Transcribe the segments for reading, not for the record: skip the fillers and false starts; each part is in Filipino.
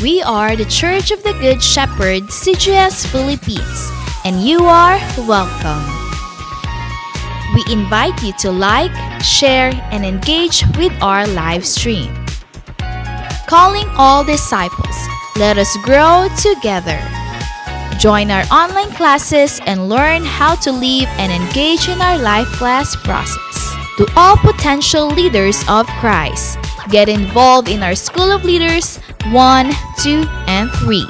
We are the Church of the Good Shepherd, CGS Philippines, and you are welcome. We invite you to like, share, and engage with our live stream. Calling all disciples, let us grow together. Join our online classes and learn how to live and engage in our life class process. To all potential leaders of Christ, get involved in our School of Leaders 1, 2, and 3.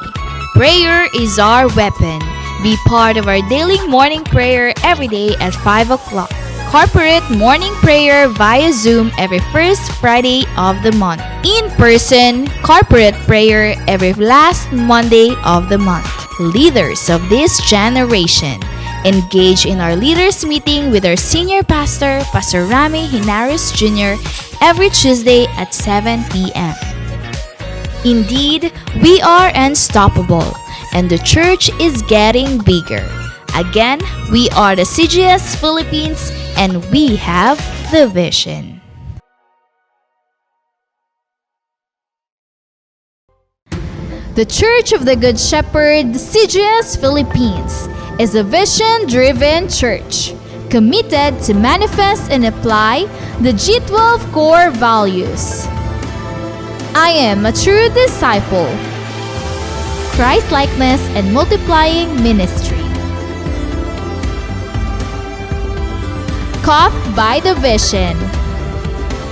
Prayer is our weapon. Be part of our daily morning prayer every day at 5 o'clock. Corporate morning prayer via Zoom every first Friday of the month. In-person corporate prayer every last Monday of the month. Leaders of this generation, engage in our leaders meeting with our senior pastor, Pastor Rami Hinares Jr., every Tuesday at 7 p.m. Indeed, we are unstoppable, and the church is getting bigger. Again, we are the CGS Philippines, and we have the vision. The Church of the Good Shepherd, CGS Philippines, is a vision-driven church committed to manifest and apply the G12 core values. I am a true disciple, Christ-likeness and multiplying ministry. Caught by the vision.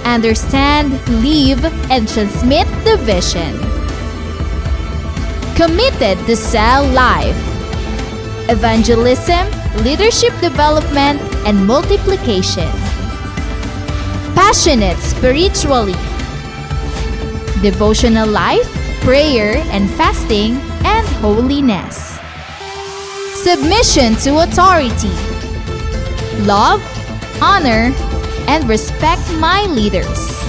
Understand, live, and transmit the vision. Committed to sell life. Evangelism, leadership development, and multiplication. Passionate spiritually. Devotional life, prayer and fasting, and holiness. Submission to authority. Love, honor, and respect my leaders.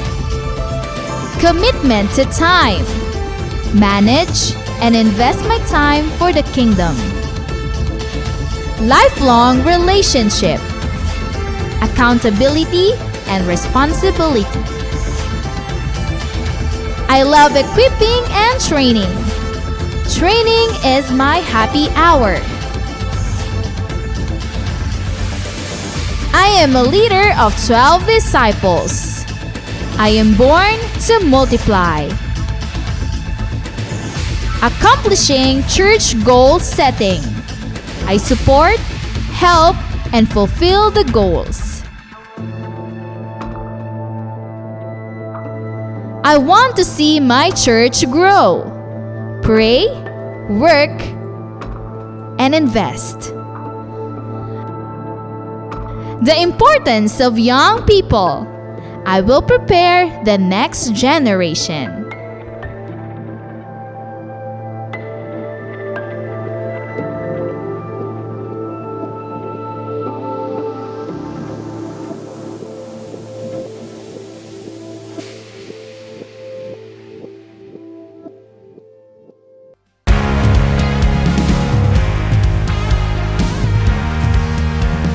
Commitment to time. Manage and invest my time for the kingdom. Lifelong relationship. Accountability and responsibility. I love equipping and training. Training is my happy hour. I am a leader of 12 disciples. I am born to multiply. Accomplishing church goal setting. I support, help, and fulfill the goals. I want to see my church grow. Pray, work, and invest. The importance of young people. I will prepare the next generation.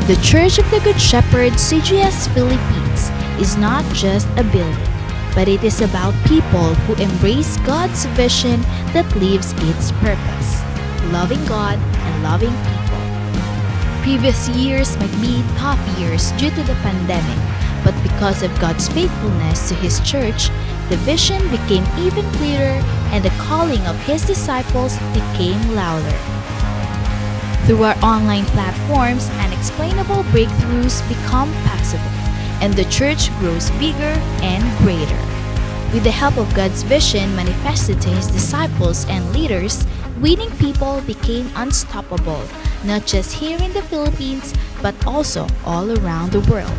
The Church of the Good Shepherd, CGS Philippines, is not just a building, but it is about people who embrace God's vision that lives its purpose, loving God and loving people. Previous years might be tough years due to the pandemic, but because of God's faithfulness to His church, the vision became even clearer and the calling of His disciples became louder. Through our online platforms, unexplainable breakthroughs become possible, and the church grows bigger and greater. With the help of God's vision manifested to His disciples and leaders, winning people became unstoppable, not just here in the Philippines, but also all around the world.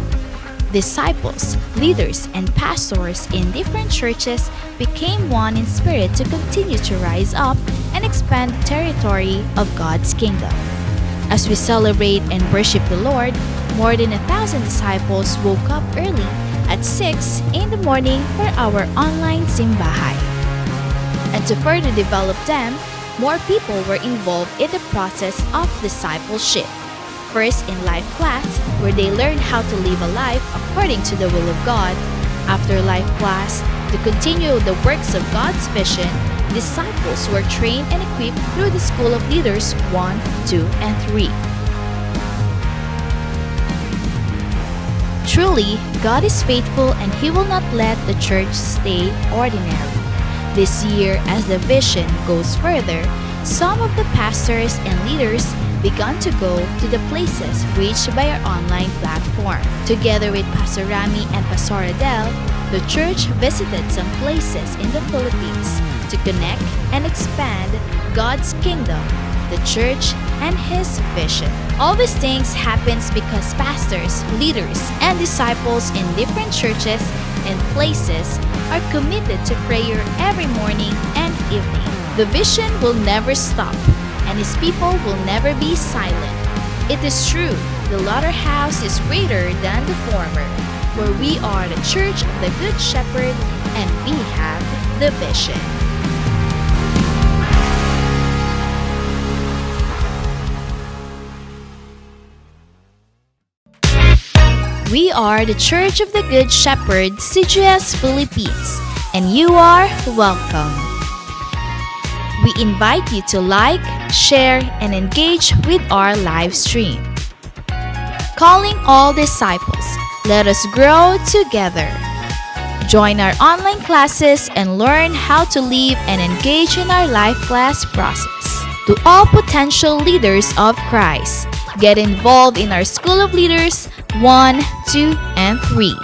Disciples, leaders, and pastors in different churches became one in spirit to continue to rise up and expand the territory of God's kingdom. As we celebrate and worship the Lord, more than 1,000 disciples woke up early at 6 in the morning for our online simbahay. And to further develop them, more people were involved in the process of discipleship. First in life class, where they learned how to live a life according to the will of God. After life class, To continue the works of God's vision, disciples were trained and equipped through the School of Leaders 1, 2, and 3. Truly, God is faithful and He will not let the church stay ordinary. This year, as the vision goes further, some of the pastors and leaders began to go to the places reached by our online platform. Together with Pastor Rami and Pastor Adele, the church visited some places in the Philippines to connect and expand God's kingdom, the church, and His vision. All these things happens because pastors, leaders, and disciples in different churches and places are committed to prayer every morning and evening. The vision will never stop, and His people will never be silent. It is true, the latter house is greater than the former, for we are the church of the Good Shepherd, and we have the vision. We are the Church of the Good Shepherd, CGS Philippines, and you are welcome. We invite you to like, share, and engage with our live stream. Calling all disciples, let us grow together. Join our online classes and learn how to live and engage in our life class process. To all potential leaders of Christ, get involved in our School of Leaders 1, 2, and 3.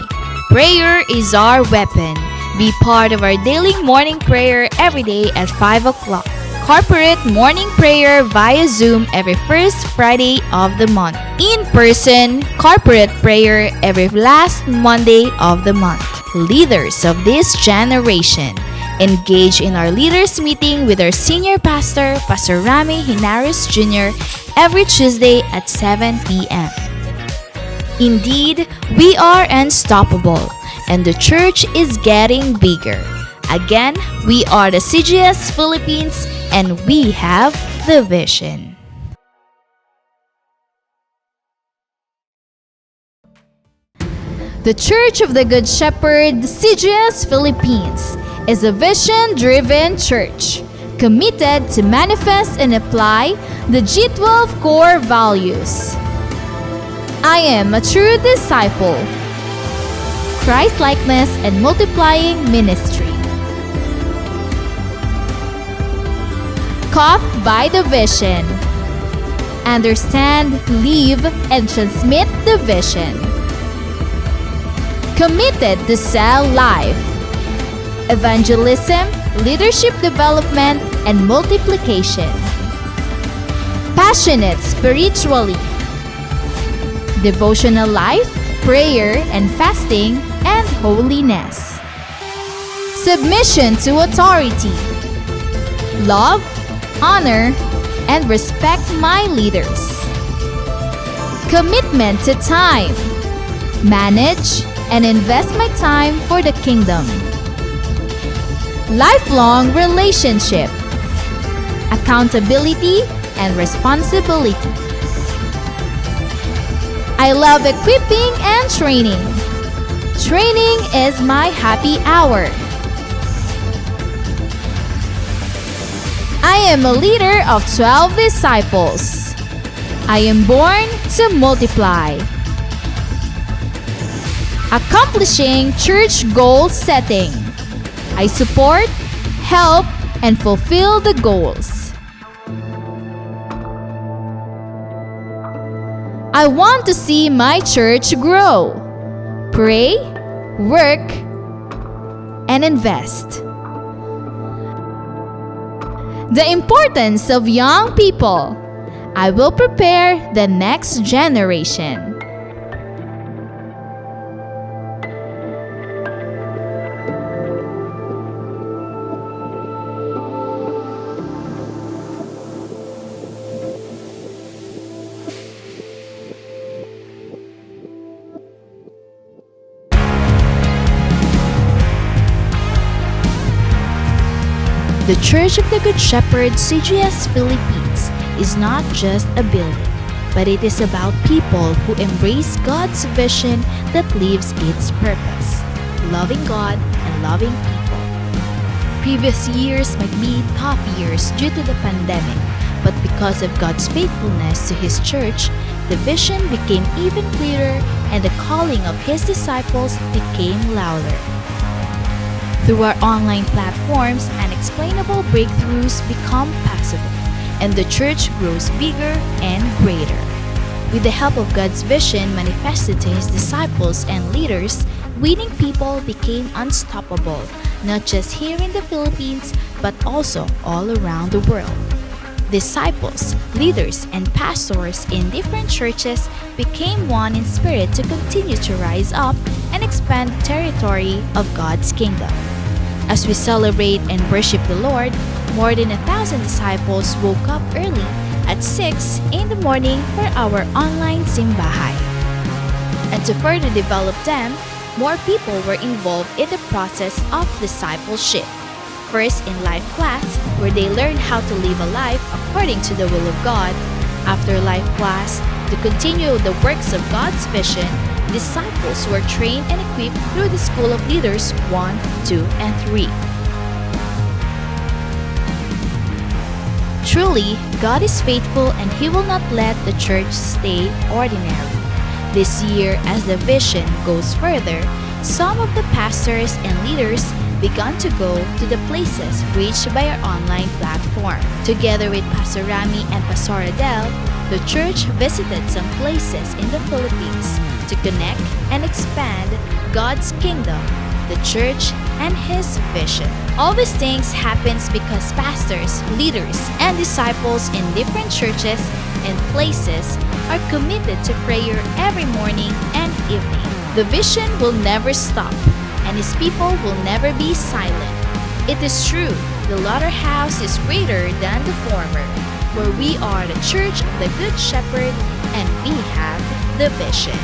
Prayer is our weapon. Be part of our daily morning prayer every day at 5 o'clock. Corporate morning prayer via Zoom every first Friday of the month. In-person corporate prayer every last Monday of the month. Leaders of this generation, engage in our leaders meeting with our senior pastor, Pastor Rami Hinares Jr., every Tuesday at 7 p.m. Indeed, we are unstoppable, and the church is getting bigger. Again, we are the CGS Philippines, and we have the vision. The Church of the Good Shepherd, CGS Philippines, is a vision-driven church committed to manifest and apply the G12 core values. I am a true disciple. Christ-likeness and multiplying ministry. Caught by the vision. Understand, live, and transmit the vision. Committed to sell life. Evangelism, leadership development, and multiplication. Passionate spiritually. Devotional life, prayer and fasting, and holiness. Submission to authority. Love, honor, and respect my leaders. Commitment to time. Manage and invest my time for the kingdom. Lifelong relationship. Accountability and responsibility. I love equipping and training. Training is my happy hour. I am a leader of 12 disciples. I am born to multiply. Accomplishing church goal setting. I support, help, and fulfill the goals. I want to see my church grow. Pray, work, and invest. The importance of young people. I will prepare the next generation. The Church of the Good Shepherd, CGS Philippines, is not just a building, but it is about people who embrace God's vision that lives its purpose, loving God and loving people. Previous years might be tough years due to the pandemic, but because of God's faithfulness to His church, the vision became even clearer and the calling of His disciples became louder. Through our online platforms, unexplainable breakthroughs become possible, and the church grows bigger and greater. With the help of God's vision manifested to His disciples and leaders, winning people became unstoppable, not just here in the Philippines, but also all around the world. Disciples, leaders, and pastors in different churches became one in spirit to continue to rise up and expand the territory of God's kingdom. As we celebrate and worship the Lord, more than 1,000 disciples woke up early at 6 in the morning for our online simbahay. And to further develop them, more people were involved in the process of discipleship. First in life class, where they learned how to live a life according to the will of God. After life class, to continue the works of God's vision, disciples were trained and equipped through the School of Leaders 1, 2, and 3. Truly, God is faithful and He will not let the church stay ordinary. This year, as the vision goes further, some of the pastors and leaders began to go to the places reached by our online platform. Together with Pastor Rami and Pastor Adele, the church visited some places in the Philippines to connect and expand God's kingdom, the church, and His vision. All these things happens because pastors, leaders, and disciples in different churches and places are committed to prayer every morning and evening. The vision will never stop, and His people will never be silent. It is true, the latter house is greater than the former, where we are the church of the Good Shepherd and we have the vision.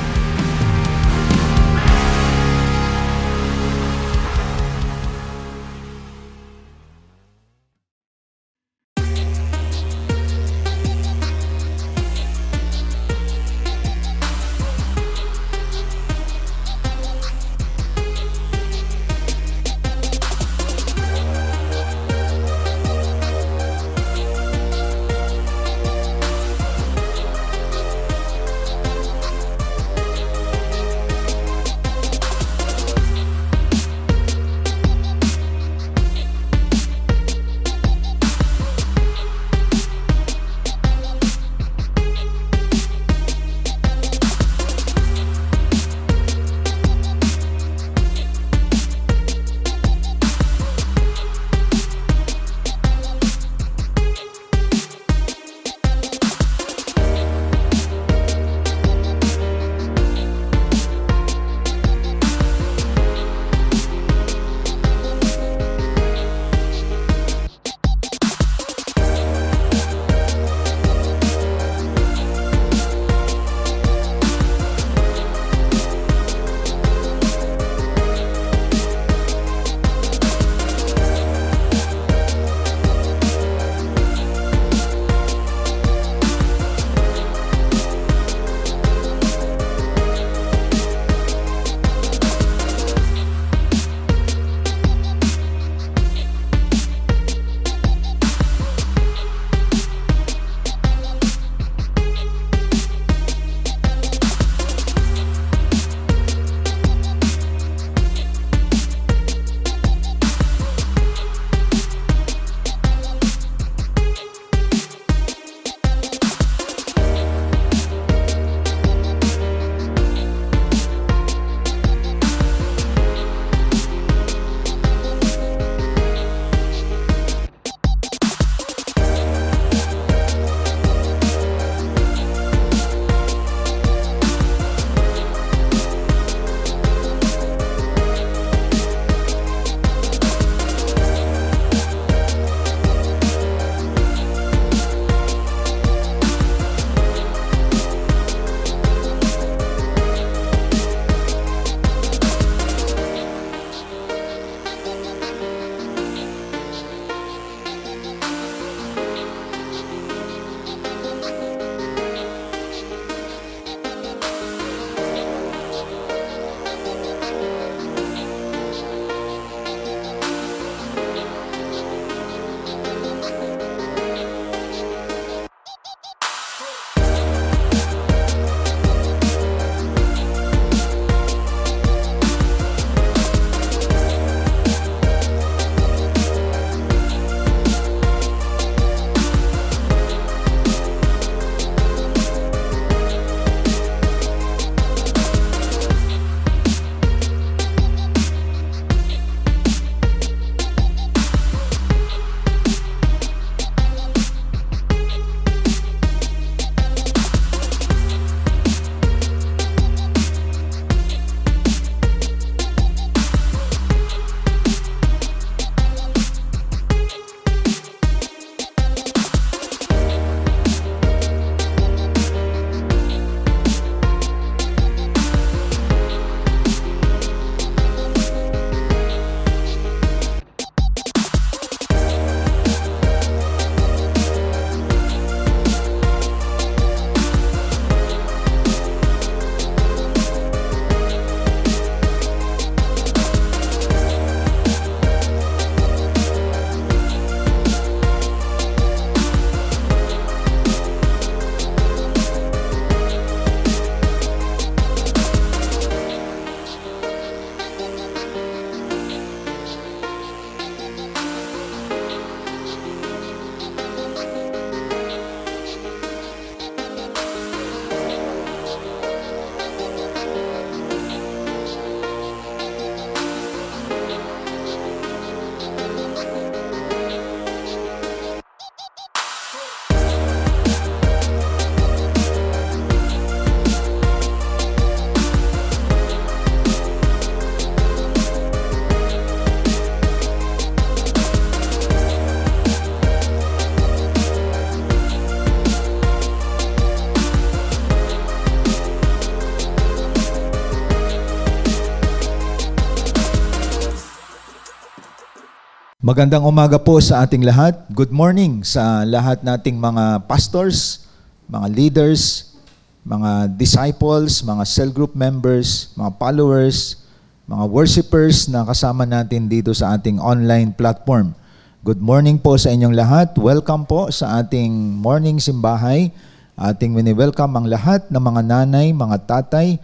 Magandang umaga po sa ating lahat. Good morning sa lahat nating mga pastors, mga leaders, mga disciples, mga cell group members, mga followers, mga worshipers na kasama natin dito sa ating online platform. Good morning po sa inyong lahat. Welcome po sa ating morning simbahay. Ating wini-welcome ang lahat ng mga nanay, mga tatay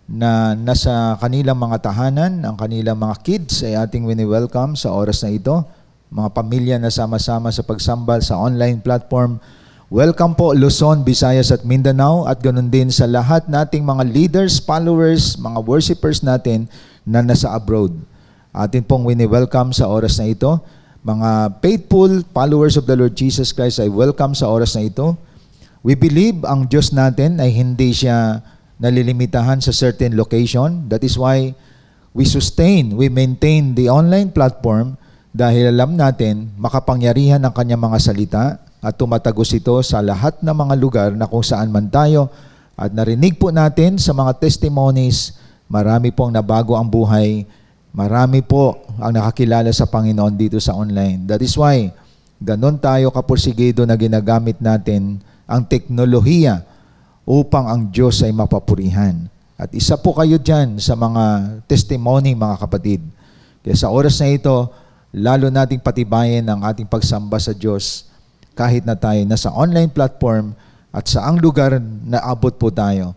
na nasa kanilang mga tahanan, ang kanilang mga kids ay ating wini-welcome sa oras na ito. Mga pamilya na sama-sama sa pagsambal sa online platform. Welcome po Luzon, Visayas at Mindanao at ganoon din sa lahat nating mga leaders, followers, mga worshipers natin na nasa abroad. Atin pong wini-welcome sa oras na ito. Mga faithful followers of the Lord Jesus Christ ay welcome sa oras na ito. We believe ang Diyos natin ay hindi siya nalilimitahan sa certain location. That is why we maintain the online platform dahil alam natin makapangyarihan ang kanyang mga salita at tumatagos ito sa lahat ng mga lugar na kung saan man tayo. At narinig po natin sa mga testimonies, marami pong nabago ang buhay, marami po ang nakakilala sa Panginoon dito sa online. That is why ganon tayo kapursigido na ginagamit natin ang teknolohiya upang ang Diyos ay mapapurihan. At isa po kayo dyan sa mga testimony, mga kapatid. Kaya sa oras na ito, lalo nating patibayin ang ating pagsamba sa Diyos kahit na tayo nasa online platform at saang lugar na abot po tayo,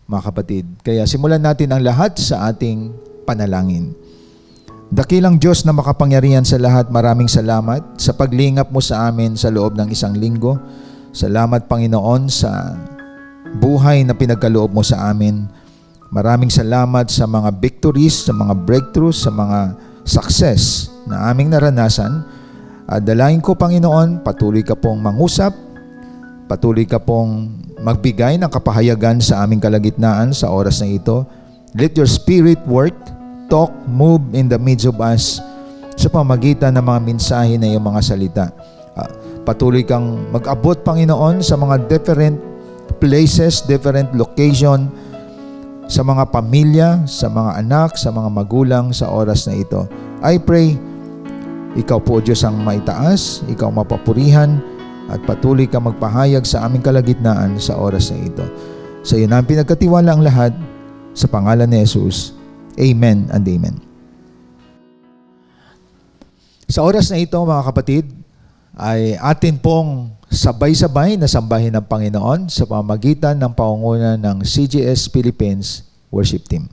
mga kapatid. Kaya simulan natin ang lahat sa ating panalangin. Dakilang Diyos na makapangyarihan sa lahat, maraming salamat sa paglingap mo sa amin sa loob ng isang linggo. Salamat, Panginoon, sa buhay na pinagkaloob mo sa amin. Maraming salamat sa mga victories, sa mga breakthroughs, sa mga success na aming naranasan. At dalangin ko, Panginoon, patuloy ka pong mangusap, patuloy ka pong magbigay ng kapahayagan sa aming kalagitnaan sa oras na ito. Let your spirit work, talk, move in the midst of us sa pamagitan ng mga mensahe na iyong mga salita. Patuloy kang mag-abot, Panginoon, sa mga different places, different location, sa mga pamilya, sa mga anak, sa mga magulang sa oras na ito. I pray, ikaw po Diyos ang maitaas, ikaw mapapurihan, at patuloy ka magpahayag sa aming kalagitnaan sa oras na ito. Sa iyo na pinagkatiwala ang lahat, sa pangalan ni Jesus. Amen and amen. Sa oras na ito, mga kapatid, ay atin pong sabay-sabay na sambahin ng Panginoon sa pamamagitan ng pangunguna ng CGS Philippines Worship Team.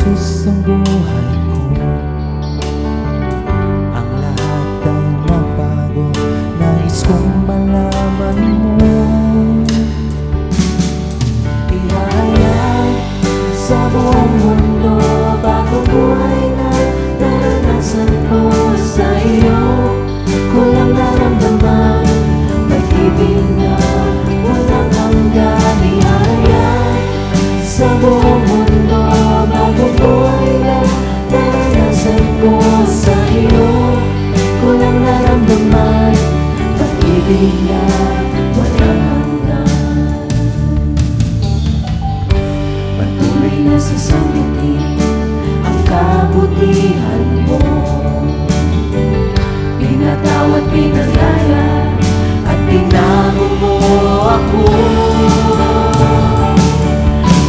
Jesus ang buhay ko, ang lahat ay nagbago, nais kong malaman mo. Ihayag sa buong mundo, bagong buhay na naranasan ko sa iyo. Kulang naramdaman, pag-ibig na walang hanggan. Ihayag sa buong mundo, bagong buhay na naranasan ko sa iyo. Kulang naramdaman, pag-ibig na walang hanggan. Patuloy na sasambitin ang kabutihan mo, pinatawad, pinalaya at pinago mo ako.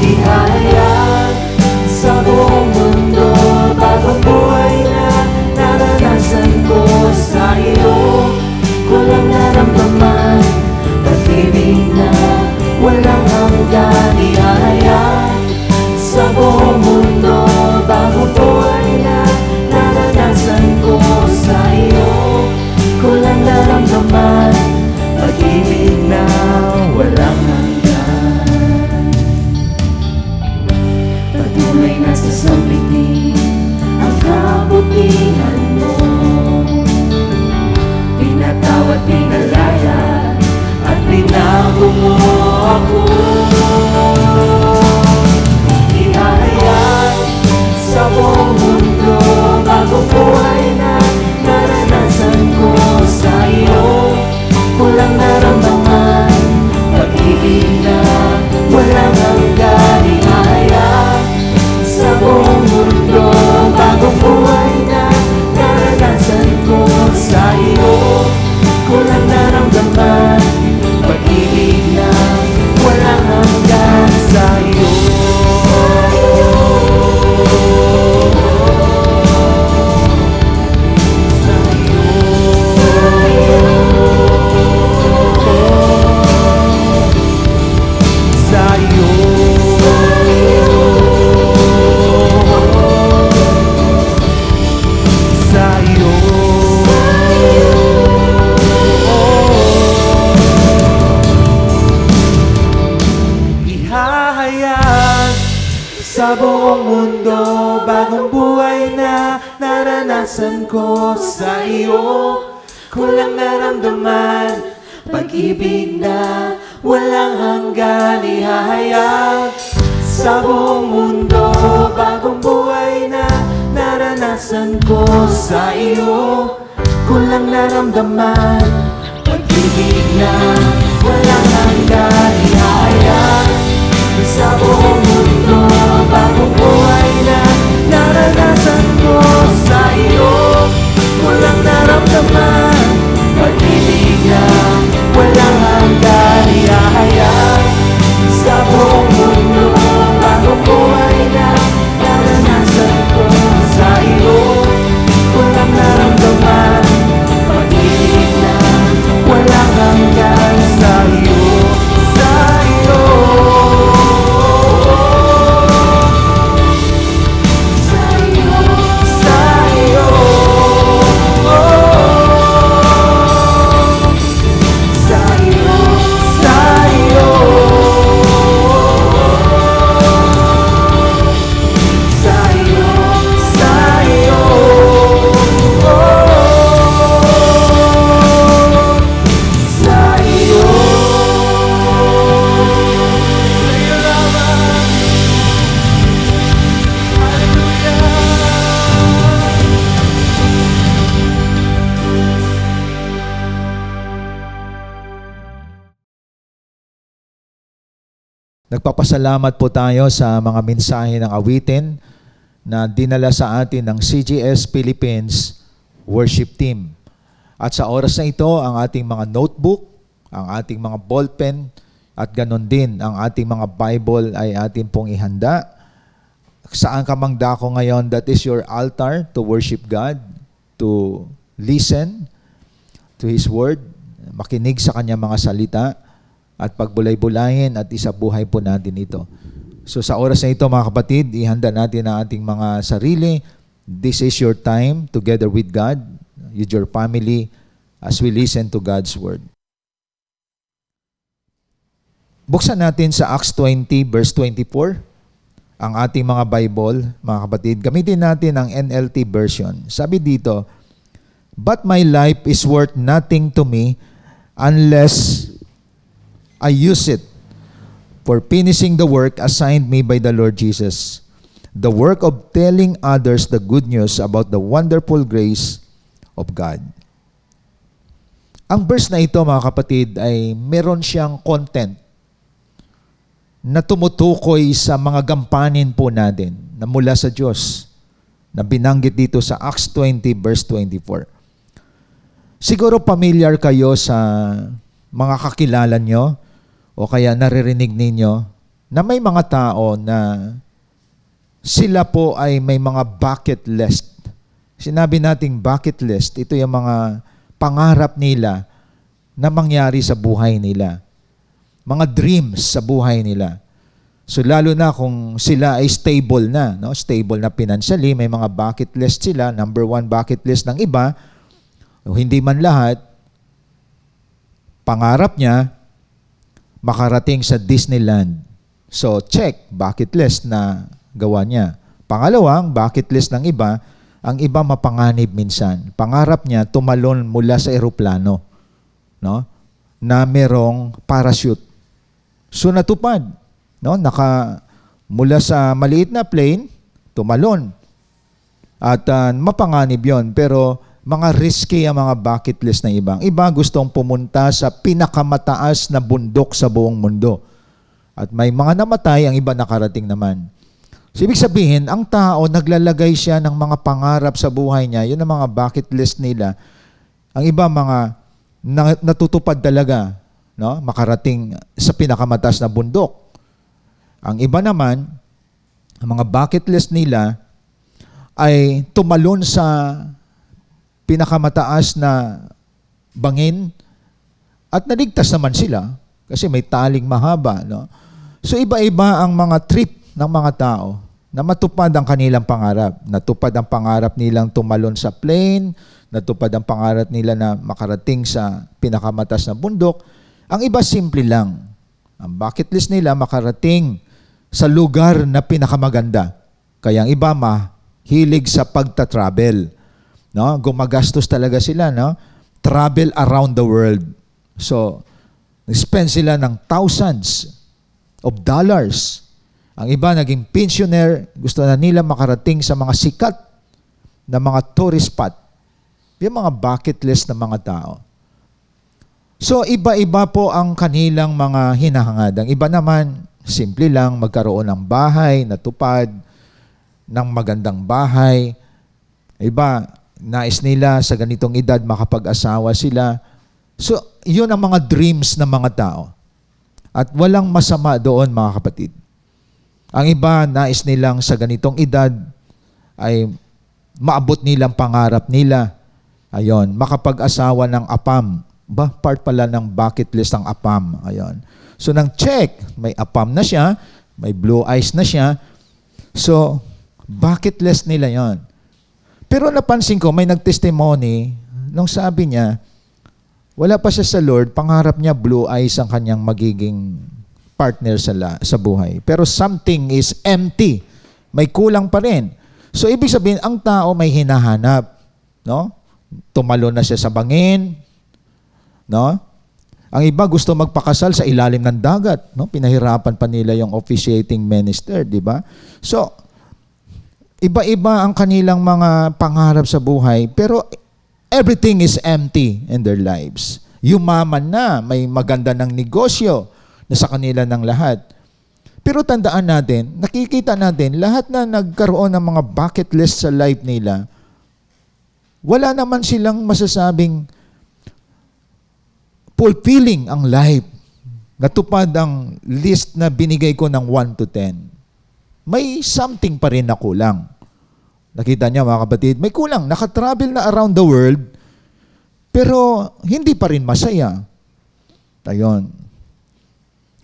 Ihayag sa buong mundo, bagong buhay na naranasan ko sa iyo. Kulang naramdaman, ako ihahayag sa buong mundo. Bagong buhay na naranasan ko sa iyo. Walang naramdaman, pag-ibig na walang hanggan. Ihahayag sa buong mundo. Bagong buhay na naranasan ko sa iyo. Walang naramdaman, pag-ibig na walang hanggan sa iyo. Sa buong mundo, bagong buhay na naranasan ko sa iyo. Kulang naramdaman, pag-ibig na walang hanggan. Ihahayag sa buong mundo, bagong buhay na naranasan ko sa iyo. Kulang naramdaman, pag-ibig na walang hanggan. Ihahayag sa buong mundo, bagong buhay na naranasan ko sa iyo. Walang naramdaman, pag-ibig na walang hanggan. Ihahayag sa buong mundo, bagong buhay na naranasan ko sa iyo. Walang naramdaman, pag-ibig na walang hanggan sa iyo. Sa iyo. Nagpapasalamat po tayo sa mga mensahe ng awitin na dinala sa atin ng CGS Philippines Worship Team. At sa oras na ito, ang ating mga notebook, ang ating mga ballpen, at ganon din ang ating mga Bible ay atin pong ihanda. Saan ka mang dako ngayon, that is your altar to worship God, to listen to His Word, makinig sa Kanyang mga salita, at pagbulay-bulayin at isabuhay po natin ito. So sa oras na ito mga kapatid, ihanda natin ang ating mga sarili. This is your time together with God, with your family, as we listen to God's Word. Buksan natin sa Acts 20 verse 24, ang ating mga Bible, mga kapatid. Gamitin natin ang NLT version. Sabi dito, "But my life is worth nothing to me unless I use it for finishing the work assigned me by the Lord Jesus, the work of telling others the good news about the wonderful grace of God." Ang verse na ito, mga kapatid, ay meron siyang content na tumutukoy sa mga gampanin po natin na mula sa Diyos na binanggit dito sa Acts 20 verse 24. Siguro familiar kayo sa mga kakilala nyo o kaya naririnig ninyo na may mga tao na sila po ay may mga bucket list. Sinabi nating bucket list, ito yung mga pangarap nila na mangyari sa buhay nila. Mga dreams sa buhay nila. So lalo na kung sila ay stable na, no? Stable na financially, may mga bucket list sila. Number 1 bucket list ng iba, o hindi man lahat, pangarap niya, makarating sa Disneyland. So, check, bucket list na gawa niya. Pangalawang, bucket list ng iba, ang iba mapanganib minsan. Pangarap niya, tumalon mula sa eroplano, no? Na merong parachute. So natupad, no? Mula sa maliit na plane, tumalon. At mapanganib yon, pero mga risky ang mga bucket list ng ibang. Iba gustong pumunta sa pinakamataas na bundok sa buong mundo. At may mga namatay, ang iba nakarating naman. So, ibig sabihin, ang tao, naglalagay siya ng mga pangarap sa buhay niya. Yun ang mga bucket list nila. Ang iba, mga natutupad talaga, no? Makarating sa pinakamataas na bundok. Ang iba naman, ang mga bucket list nila ay tumalon sa pinakamataas na bangin at naligtas naman sila kasi may taling mahaba. No? So iba-iba ang mga trip ng mga tao na matupad ang kanilang pangarap. Natupad ang pangarap nilang tumalon sa plane, natupad ang pangarap nila na makarating sa pinakamataas na bundok. Ang iba simple lang. Ang bucket list nila makarating sa lugar na pinakamaganda. Kaya ang iba mahilig sa pagta-travel. No? Gumagastos talaga sila, no? Travel around the world. So, spend sila ng thousands of dollars. Ang iba naging pensioner, gusto na nila makarating sa mga sikat na mga tourist spot. Yung mga bucket list ng mga tao. So, iba-iba po ang kanilang mga hinahangad. Ang iba naman, simple lang, magkaroon ng bahay, natupad, ng magandang bahay. Iba, nais nila sa ganitong edad makapag-asawa sila. So, yun ang mga dreams ng mga tao. At walang masama doon, mga kapatid. Ang iba, nais nilang sa ganitong edad ay maabot nilang pangarap nila. Ayon, makapag-asawa ng apam. Part pala ng bucket list ang apam. Ayon. So, nang check, may apam na siya, may blue eyes na siya. So, bucket list nila yon. Pero napansin ko, may nag-testimony nung sabi niya, wala pa siya sa Lord, pangarap niya blue eyes ang kanyang magiging partner sa buhay. Pero something is empty. May kulang pa rin. So, ibig sabihin, ang tao may hinahanap. No? Tumalo na siya sa bangin. No? Ang iba gusto magpakasal sa ilalim ng dagat, no? Pinahirapan pa nila yung officiating minister, di ba? So, iba-iba ang kanilang mga pangarap sa buhay, pero everything is empty in their lives. Yumaman na, may maganda ng negosyo na sa kanila ng lahat. Pero tandaan natin, nakikita natin, lahat na nagkaroon ng mga bucket list sa life nila, wala naman silang masasabing fulfilling ang life. Natupad ang list na binigay ko ng 1 to 10. May something pa rin na kulang. Nakita niya mga kapatid, may kulang. Nakatravel na around the world, pero hindi pa rin masaya. Ayon.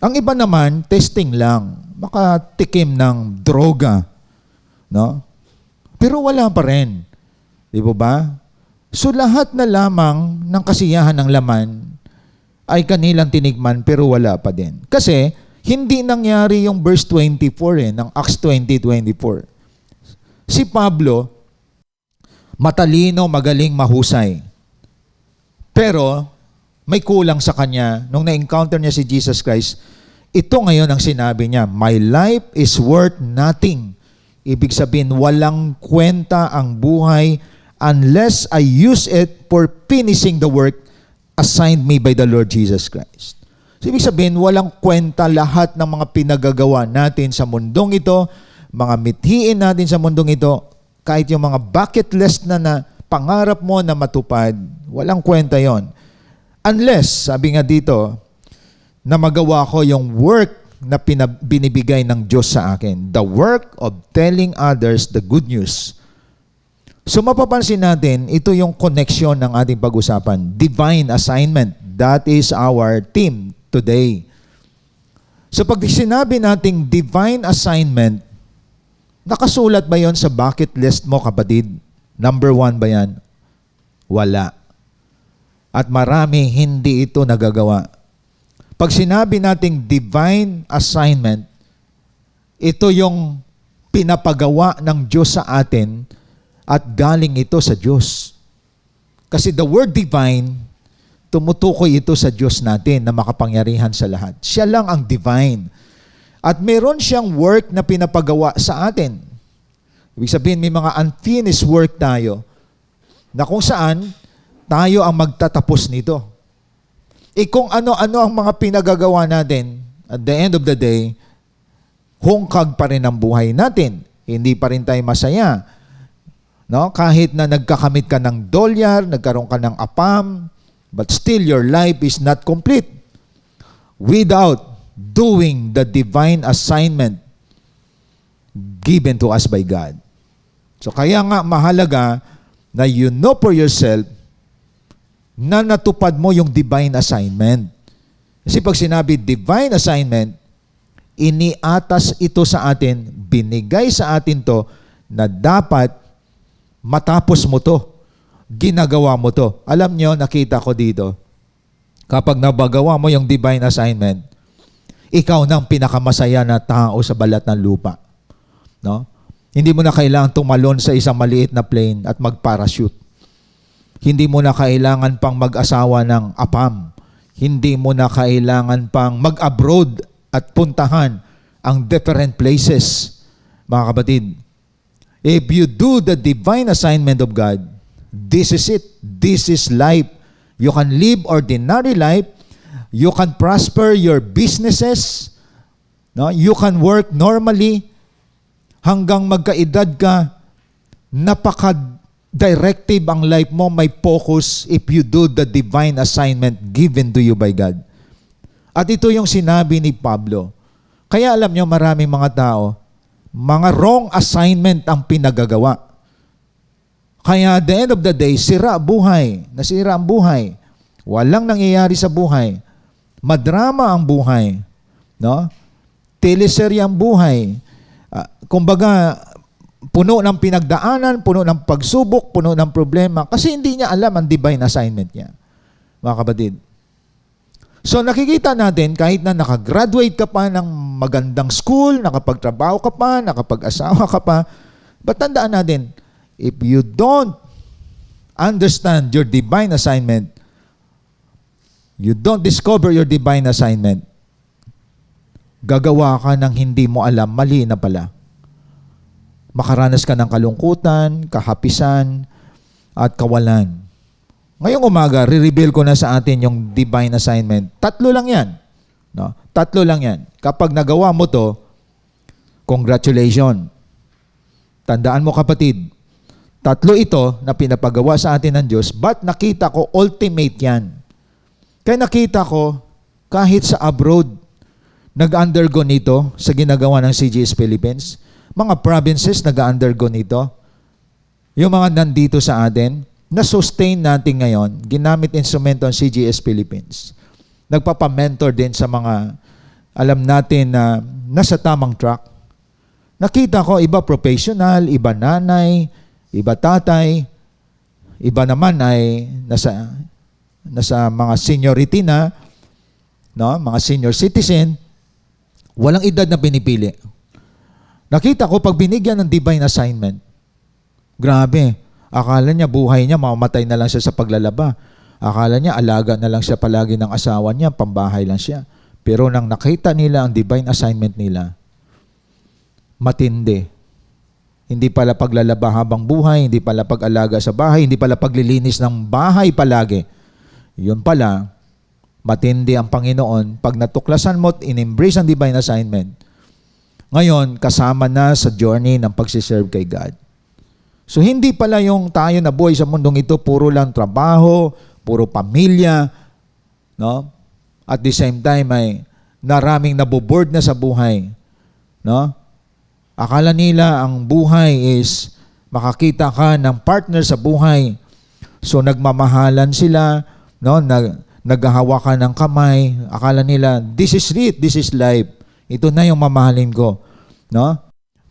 Ang iba naman, testing lang. Makatikim ng droga. No? Pero wala pa rin. Di ba? So lahat na lamang ng kasiyahan ng laman ay kanilang tinigman pero wala pa din. Kasi hindi nangyari yung verse 24 ng Acts 20:24. Si Pablo, matalino, magaling, mahusay. Pero may kulang sa kanya nung na-encounter niya si Jesus Christ. Ito ngayon ang sinabi niya, my life is worth nothing. Ibig sabihin, walang kwenta ang buhay unless I use it for finishing the work assigned me by the Lord Jesus Christ. So, ibig sabihin, walang kwenta lahat ng mga pinagagawa natin sa mundong ito, mga mithiin natin sa mundong ito, kahit yung mga bucket list na pangarap mo na matupad, walang kwenta yon. Unless, sabi nga dito, na magawa ko yung work na binibigay ng Diyos sa akin. The work of telling others the good news. So mapapansin natin, ito yung connection ng ating pag-usapan. Divine assignment. That is our theme today. So pag sinabi nating divine assignment, nakasulat ba yon sa bucket list mo, kapatid? Number 1 ba yan? Wala. At marami hindi ito nagagawa. Pag sinabi nating divine assignment, ito yung pinapagawa ng Diyos sa atin at galing ito sa Diyos. Kasi the word divine tumutukoy ito sa Diyos natin na makapangyarihan sa lahat. Siya lang ang divine. At meron siyang work na pinapagawa sa atin. Ibig sabihin, may mga unfinished work tayo na kung saan tayo ang magtatapos nito. Kung ano-ano ang mga pinagagawa natin, at the end of the day, hungkag pa rin ang buhay natin. Hindi pa rin tayo masaya. No? Kahit na nagkakamit ka ng dolyar, nagkaroon ka ng apam, but still your life is not complete without doing the divine assignment given to us by God. So kaya nga mahalaga na you know for yourself na natupad mo yung divine assignment. Kasi pag sinabi divine assignment, iniatas ito sa atin, binigay sa atin to na dapat matapos mo to. Ginagawa mo to. Alam nyo, nakita ko dito, kapag nabagawa mo yung divine assignment, ikaw na ang pinakamasaya na tao sa balat ng lupa. No? Hindi mo na kailangan tumalon sa isang maliit na plane at mag-parachute. Hindi mo na kailangan pang mag-asawa ng apam. Hindi mo na kailangan pang mag-abroad at puntahan ang different places. Mga kapatid, if you do the divine assignment of God, this is it. This is life. You can live ordinary life. You can prosper your businesses. No? You can work normally hanggang magkaedad ka. Napaka-directive ang life mo. May focus if you do the divine assignment given to you by God. At ito yung sinabi ni Pablo. Kaya alam nyo, maraming mga tao, mga wrong assignment ang pinagagawa. Kaya at the end of the day, sira buhay. Nasira ang buhay. Walang nangyayari sa buhay. Madrama ang buhay. No? Teleserye ang buhay. Kumbaga, puno ng pinagdaanan, puno ng pagsubok, puno ng problema. Kasi hindi niya alam ang divine assignment niya. Mga kapatid. So nakikita natin, kahit na nakagraduate ka pa ng magandang school, nakapagtrabaho ka pa, nakapag-asawa ka pa, but tandaan natin, if you don't understand your divine assignment, you don't discover your divine assignment, gagawa ka ng hindi mo alam, mali na pala. Makaranas ka ng kalungkutan, kahapisan, at kawalan. Ngayong umaga, re-reveal ko na sa atin yung divine assignment. 3 lang yan. No? 3 lang yan. Kapag nagawa mo to, congratulations. Tandaan mo kapatid, 3 ito na pinapagawa sa atin ng Diyos, but nakita ko ultimate yan. Kaya nakita ko, kahit sa abroad, nag-undergo nito sa ginagawa ng CGS Philippines. Mga provinces nag-undergo nito. Yung mga nandito sa atin, na-sustain natin ngayon, ginamit instrumento ng CGS Philippines. Nagpapamentor din sa mga alam natin na nasa tamang track. Nakita ko, iba professional, iba nanay, iba tatay, iba naman ay nasa mga seniority na, no? Mga senior citizen, walang edad na pinipili. Nakita ko, pag binigyan ng divine assignment, grabe, akala niya buhay niya, mamamatay na lang siya sa paglalaba. Akala niya, alaga na lang siya palagi ng asawa niya, pambahay lang siya. Pero nang nakita nila ang divine assignment nila, matindi. Hindi pala paglalaba habang buhay, hindi pala pag-alaga sa bahay, hindi pala paglilinis ng bahay palagi. Yun pala, matindi ang Panginoon. Pag natuklasan mo at in-embrace ang divine assignment, ngayon, kasama na sa journey ng pagsiserve kay God. So, hindi pala yung tayo na buhay sa mundong ito, puro lang trabaho, puro pamilya, no? At the same time, ay naraming naboboard na sa buhay, no? Akala nila ang buhay is makakita ka ng partner sa buhay. So, nagmamahalan sila, no? Naghahawakan ng kamay. Akala nila, this is it, this is life. Ito na yung mamahalin ko, no?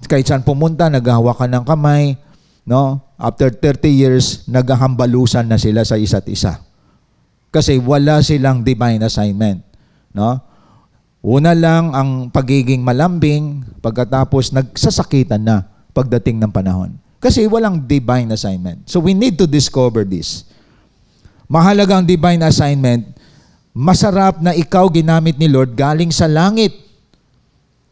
Kahit saan pumunta, naghahawakan ng kamay, no? After 30 years, naghahambalusan na sila sa isa't isa. Kasi wala silang divine assignment, no? Una lang ang pagiging malambing, pagkatapos nagsasakitan na pagdating ng panahon. Kasi walang divine assignment. So we need to discover this. mahalaga ang divine assignment. Masarap na ikaw ginamit ni Lord galing sa langit.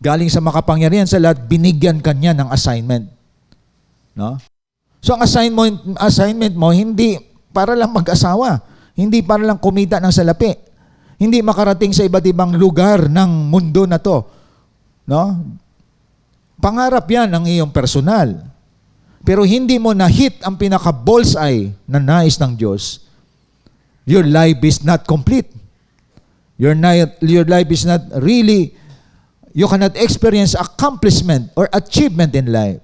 Galing sa makapangyarihan sa lahat, binigyan ka niya ng assignment. No? So ang assignment mo, hindi para lang mag-asawa. Hindi para lang kumita ng salapi. Hindi makarating sa iba't ibang lugar ng mundo na to. No? Pangarap yan ang iyong personal. Pero hindi mo na-hit ang pinaka-bullseye na nais ng Diyos. Your life is not complete. Your life is not really, you cannot experience accomplishment or achievement in life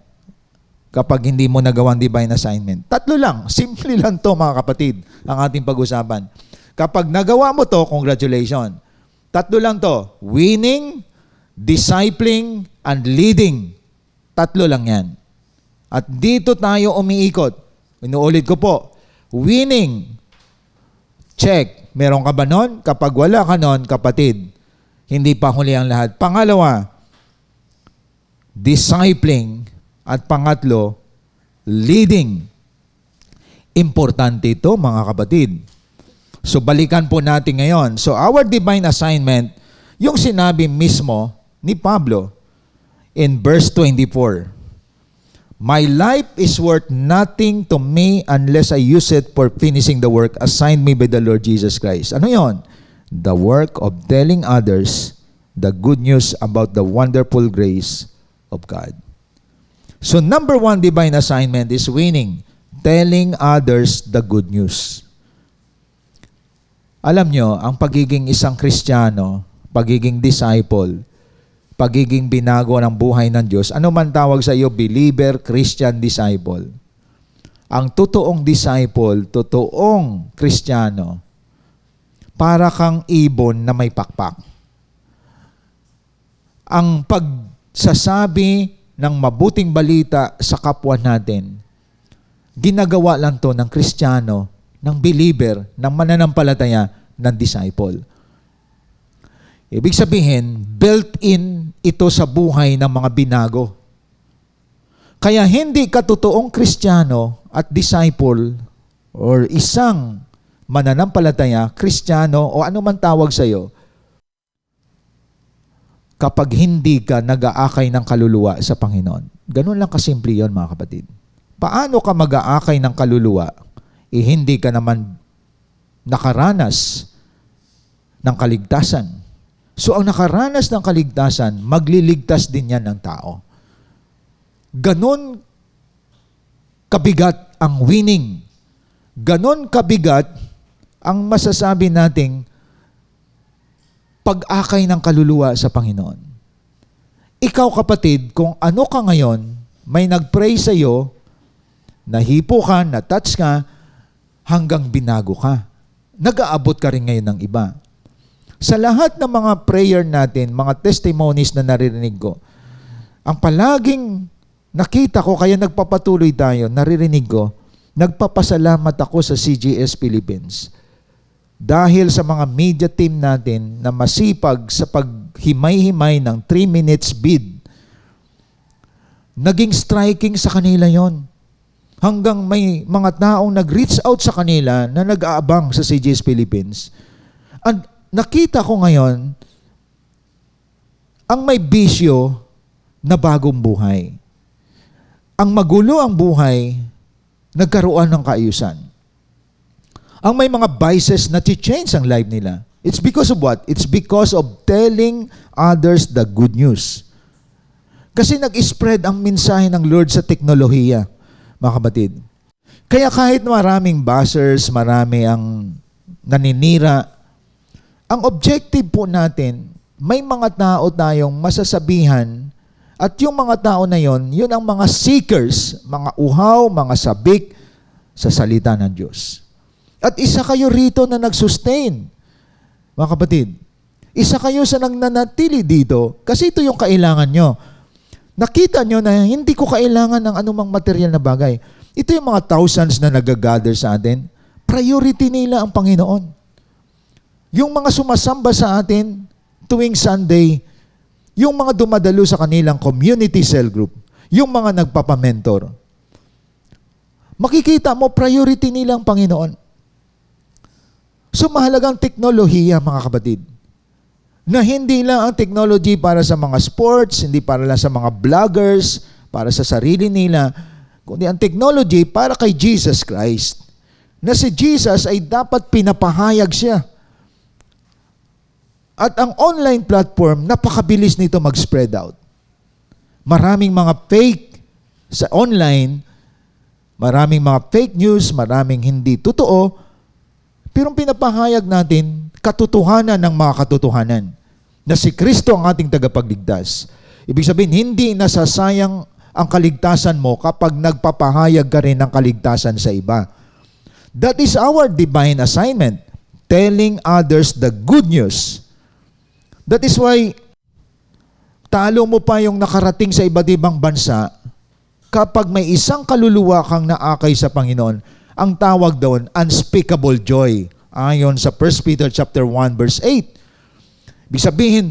kapag hindi mo nagawang divine assignment. Tatlo lang, simple lang to mga kapatid, ang ating pag-usapan. Kapag nagawa mo to, congratulations. Tatlo lang to, winning, discipling, and leading. Tatlo lang yan. At dito tayo umiikot. Inuulit ko po, winning, check. Meron ka ba nun? Kapag wala ka nun, kapatid, hindi pa huli ang lahat. Pangalawa, discipling. At pangatlo, leading. Importante ito, mga kapatid. So, balikan po natin ngayon. So, our divine assignment, yung sinabi mismo ni Pablo in verse 24. My life is worth nothing to me unless I use it for finishing the work assigned me by the Lord Jesus Christ. Ano yon? The work of telling others the good news about the wonderful grace of God. So number one divine assignment is winning, telling others the good news. Alam nyo, ang pagiging isang Kristiyano, pagiging disciple, pagiging binago ng buhay ng Diyos, ano man tawag sa iyo, believer, Christian, disciple. Ang totoong disciple, totoong Kristiyano, para kang ibon na may pakpak. Ang pagsasabi ng mabuting balita sa kapwa natin, ginagawa lang to ng Kristiyano, ng believer, ng mananampalataya, ng disciple. Ibig sabihin, built-in ito sa buhay ng mga binago. Kaya hindi ka totoong Kristiyano at disciple or isang mananampalataya, Kristiyano o ano man tawag sa iyo, kapag hindi ka nag-aakay ng kaluluwa sa Panginoon. Ganun lang kasimple yun, mga kapatid. Paano ka mag-aakay ng kaluluwa? Hindi ka naman nakaranas ng kaligtasan. So, ang nakaranas ng kaligtasan, magliligtas din yan ng tao. Ganon kabigat ang winning. Ganon kabigat ang masasabi nating pag-akay ng kaluluwa sa Panginoon. Ikaw, kapatid, kung ano ka ngayon, may nag-pray sa iyo, nahipo ka, na-touch ka, hanggang binago ka. Nag-aabot ka rin ngayon ng iba. Sa lahat ng mga prayer natin, mga testimonies na naririnig ko, ang palaging nakita ko, kaya nagpapatuloy tayo, naririnig ko, nagpapasalamat ako sa CGS Philippines. Dahil sa mga media team natin na masipag sa paghimay-himay ng 3 minutes bid, naging striking sa kanila yon. Hanggang may mga taong nag-reach out sa kanila na nag-aabang sa CGS Philippines. And nakita ko ngayon, ang may bisyo na bagong buhay. Ang magulo ang buhay, nagkaroon ng kaayusan. Ang may mga vices na change ang life nila. It's because of what? It's because of telling others the good news. Kasi nag-spread ang mensahe ng Lord sa teknolohiya, mga kapatid. Kaya kahit maraming buzzers, marami ang naninira, ang objective po natin, may mga tao tayong masasabihan at yung mga tao na yon, yun ang mga seekers, mga uhaw, mga sabik sa salita ng Diyos. At isa kayo rito na nag-sustain, mga kapatid. Isa kayo sa nananatili dito kasi ito yung kailangan nyo. Nakita nyo na hindi ko kailangan ng anumang material na bagay. Ito yung mga thousands na nag-gather sa atin. Priority nila ang Panginoon. Yung mga sumasamba sa atin tuwing Sunday, yung mga dumadalo sa kanilang community cell group, yung mga nagpapamentor, makikita mo priority nila ang Panginoon. So mahalagang teknolohiya, mga kapatid. Na hindi lang ang technology para sa mga sports, hindi para lang sa mga vloggers, para sa sarili nila, kundi ang technology para kay Jesus Christ. Na si Jesus ay dapat pinapahayag siya. At ang online platform, napakabilis nito mag-spread out. Maraming mga fake sa online, maraming mga fake news, maraming hindi totoo, pero pinapahayag natin katotohanan ng mga katotohanan na si Kristo ang ating tagapagligtas. Ibig sabihin, hindi nasasayang ang kaligtasan mo kapag nagpapahayag ka rin ng kaligtasan sa iba. That is our divine assignment, telling others the good news. That is why, talo mo pa yung nakarating sa iba't ibang bansa kapag may isang kaluluwa kang naakay sa Panginoon. Ang tawag doon, unspeakable joy. Ayon sa 1 Peter chapter 1 verse 8. Ibig sabihin,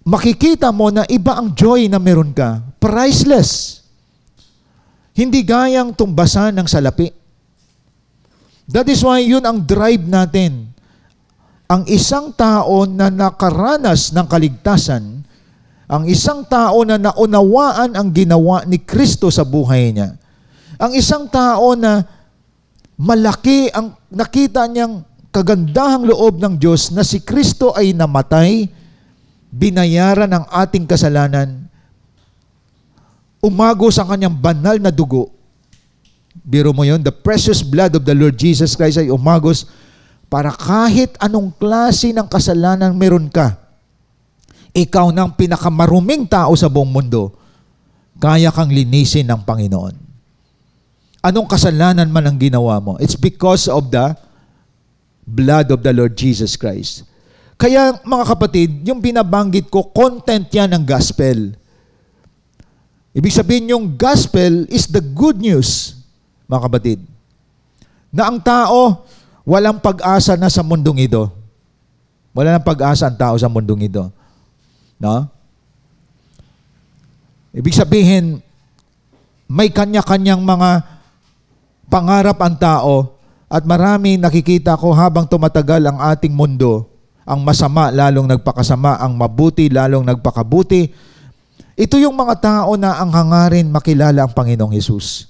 makikita mo na iba ang joy na meron ka. Priceless. Hindi gayang tumbasan ng salapi. That is why yun ang drive natin. Ang isang tao na nakaranas ng kaligtasan, ang isang tao na naunawaan ang ginawa ni Kristo sa buhay niya, ang isang tao na malaki ang nakita niyang kagandahang loob ng Diyos na si Kristo ay namatay, binayaran ang ating kasalanan, umagos ang kanyang banal na dugo. Biro mo yun, the precious blood of the Lord Jesus Christ ay umagos para kahit anong klase ng kasalanan meron ka, ikaw ng pinakamaruming tao sa buong mundo, kaya kang linisin ng Panginoon. Anong kasalanan man ang ginawa mo, it's because of the blood of the Lord Jesus Christ. Kaya mga kapatid, yung binabanggit ko, content yan ng gospel. Ibig sabihin yung gospel is the good news, mga kapatid. Na ang tao, walang pag-asa na sa mundong ito. Wala nang pag-asa ang tao sa mundong ito. No? Ibig sabihin, may kanya-kanyang mga pangarap ang tao at marami nakikita ko habang tumatagal ang ating mundo, ang masama lalong nagpakasama, ang mabuti lalong nagpakabuti. Ito yung mga tao na ang hangarin makilala ang Panginoong Hesus.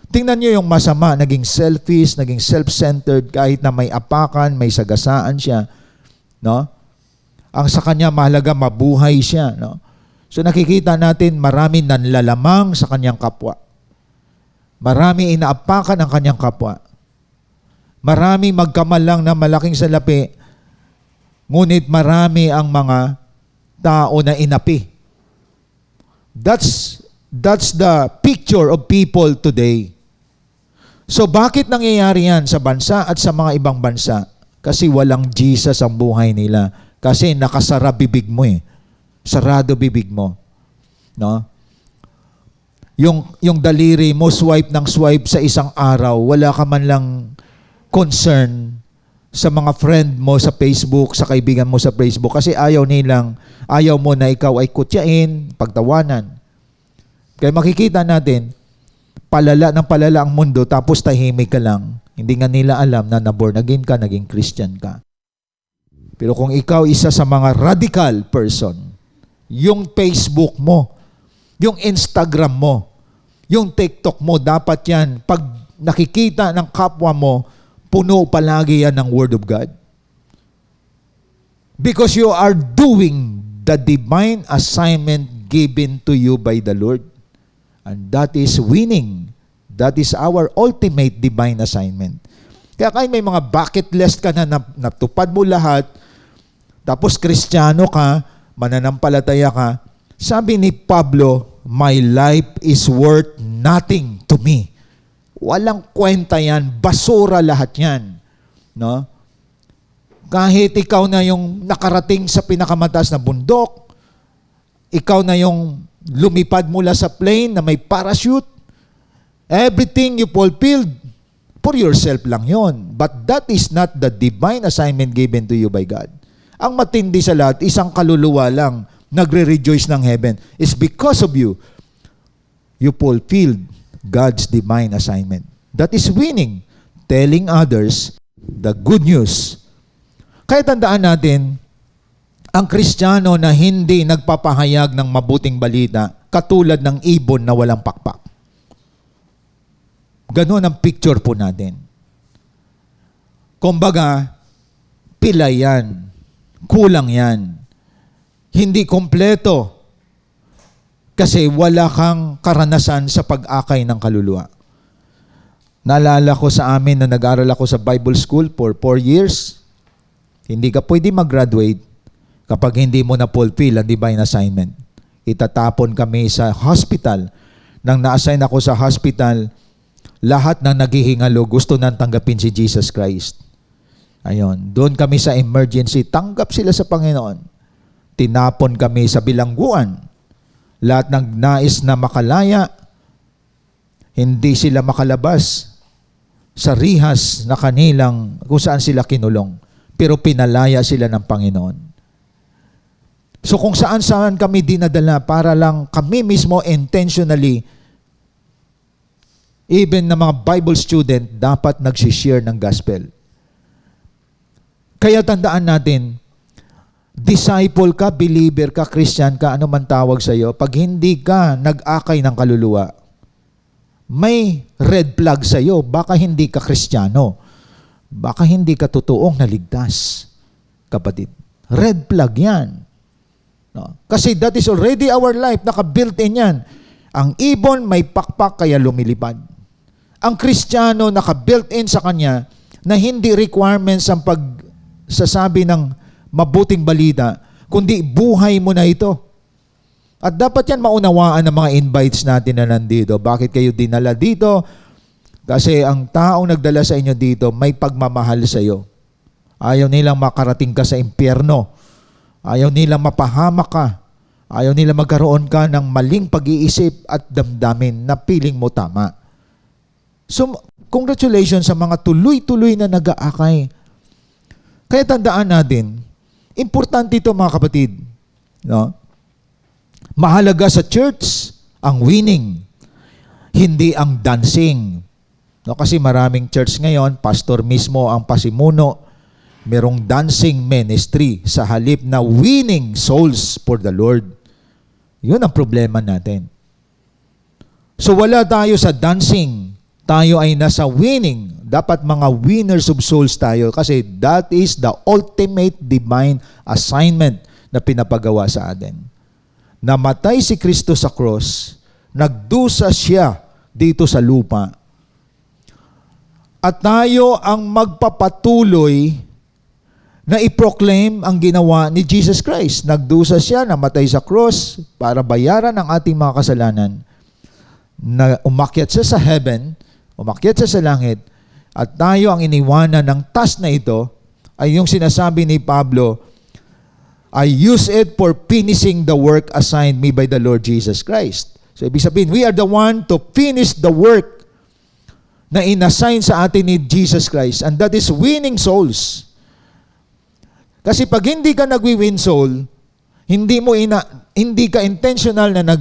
Tingnan nyo yung masama, naging selfish, naging self-centered, kahit na may apakan, may sagasaan siya. No? Ang sa kanya mahalaga, mabuhay siya. No? So nakikita natin marami nanlalamang sa kanyang kapwa. Marami inaapakan ang kanyang kapwa. Marami magkamalang na malaking salapi, ngunit marami ang mga tao na inapi. That's the picture of people today. So bakit nangyayari yan sa bansa at sa mga ibang bansa? Kasi walang Jesus ang buhay nila. Kasi nakasara bibig mo eh. Sarado bibig mo. No? Yung daliri mo, swipe ng swipe sa isang araw, wala ka man lang concern sa mga friend mo sa Facebook, sa kaibigan mo sa Facebook, kasi ayaw mo na ikaw ay kutyain, pagtawanan. Kaya makikita natin, palala ang mundo, tapos tahimik ka lang. Hindi nga nila alam na na-born again ka, naging Christian ka. Pero kung ikaw isa sa mga radical person, yung Facebook mo, yung Instagram mo, yung TikTok mo, dapat yan, pag nakikita ng kapwa mo, puno palagi yan ng Word of God. Because you are doing the divine assignment given to you by the Lord. And that is winning. That is our ultimate divine assignment. Kaya kahit may mga bucket list ka na natupad mo lahat, tapos Kristiyano ka, mananampalataya ka, sabi ni Pablo, my life is worth nothing to me. Walang kwenta yan, basura lahat yan. No? Kahit ikaw na yung nakarating sa pinakamataas na bundok, ikaw na yung lumipad mula sa plane na may parachute, everything you fulfilled, for yourself lang yon. But that is not the divine assignment given to you by God. Ang matindi sa lahat, isang kaluluwa lang nagre-rejoice ng heaven. It's because of you. You fulfilled God's divine assignment. That is winning. Telling others The good news. Kaya tandaan natin, ang Kristiyano na hindi nagpapahayag ng mabuting balita, katulad ng ibon na walang pakpak. Ganon ang picture po natin. Kumbaga, pilay yan. Kulang yan. Hindi kompleto. Kasi wala kang karanasan sa pag-akay ng kaluluwa. Naalala ko sa amin na nag-aral ako sa Bible School for 4 years. Hindi ka pwede mag-graduate kapag hindi mo na-fulfill ang divine assignment. Itatapon kami sa hospital. Nang na-assign ako sa hospital, lahat ng naghihingalo gusto nang tanggapin si Jesus Christ. Ayun, doon kami sa emergency, tanggap sila sa Panginoon. Tinapon kami sa bilangguan. Lahat ng nais na makalaya, hindi sila makalabas sa rihas na kanilang kung saan sila kinulong. Pero pinalaya sila ng Panginoon. So kung saan-saan kami dinadala para lang kami mismo intentionally, even na mga Bible student, dapat nagsishare ng gospel. Kaya tandaan natin, disciple ka, believer ka, Christian ka, ano man tawag sa iyo, pag hindi ka nag-akay ng kaluluwa, may red flag sa iyo, baka hindi ka Kristiyano. Baka hindi ka totoong naligtas, kapatid. Red flag yan. No? Kasi that is already our life, naka-built in yan. Ang ibon may pakpak kaya lumilipad. Ang Kristiyano naka-built in sa kanya na hindi requirements ang pagsasabi ng mabuting balita, kundi buhay mo na ito. At dapat yan maunawaan ng mga invites natin na nandito. Bakit kayo dinala dito? Kasi ang taong nagdala sa inyo dito may pagmamahal sa iyo. Ayaw nilang makarating ka sa impyerno. Ayaw nilang mapahamak ka. Ayaw nilang magkaroon ka ng maling pag-iisip at damdamin na piling mo tama. So, congratulations sa mga tuloy-tuloy na nag-aakay. Kaya tandaan natin, importante ito mga kapatid. No? Mahalaga sa church ang winning, hindi ang dancing. No, kasi maraming church ngayon, pastor mismo ang pasimuno, merong dancing ministry sa halip na winning souls for the Lord. Yun ang problema natin. So wala tayo sa dancing, tayo ay nasa winning. Dapat mga winners of souls tayo kasi that is the ultimate divine assignment na pinapagawa sa atin. Namatay si Kristo sa cross, nagdusa siya dito sa lupa, at tayo ang magpapatuloy na i-proclaim ang ginawa ni Jesus Christ. Nagdusa siya, namatay sa cross para bayaran ang ating mga kasalanan. Na umakyat siya sa heaven, umakyat siya sa langit, at tayo ang iniwanan ng task na ito ay yung sinasabi ni Pablo, I use it for finishing the work assigned me by the Lord Jesus Christ. So ibig sabihin, we are the one to finish the work na inassign sa atin ni Jesus Christ, and that is winning souls. Kasi pag hindi ka nagwi-win soul, hindi ka intentional na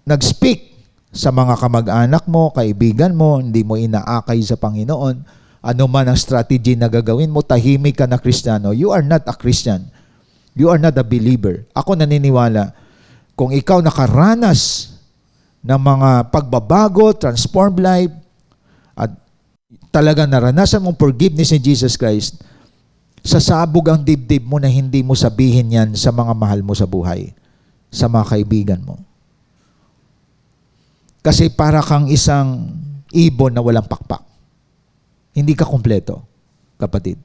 nag-speak sa mga kamag-anak mo, kaibigan mo, hindi mo inaakay sa Panginoon, ano man ang strategy na gagawin mo, tahimik ka na Kristiyano, you are not a Christian. You are not a believer. Ako naniniwala, kung ikaw nakaranas ng mga pagbabago, transformed life, at talagang naranasan mong forgiveness ni Jesus Christ, sasabog ang dibdib mo na hindi mo sabihin yan sa mga mahal mo sa buhay, sa mga kaibigan mo. Kasi para kang isang ibon na walang pakpak. Hindi ka kompleto, kapatid.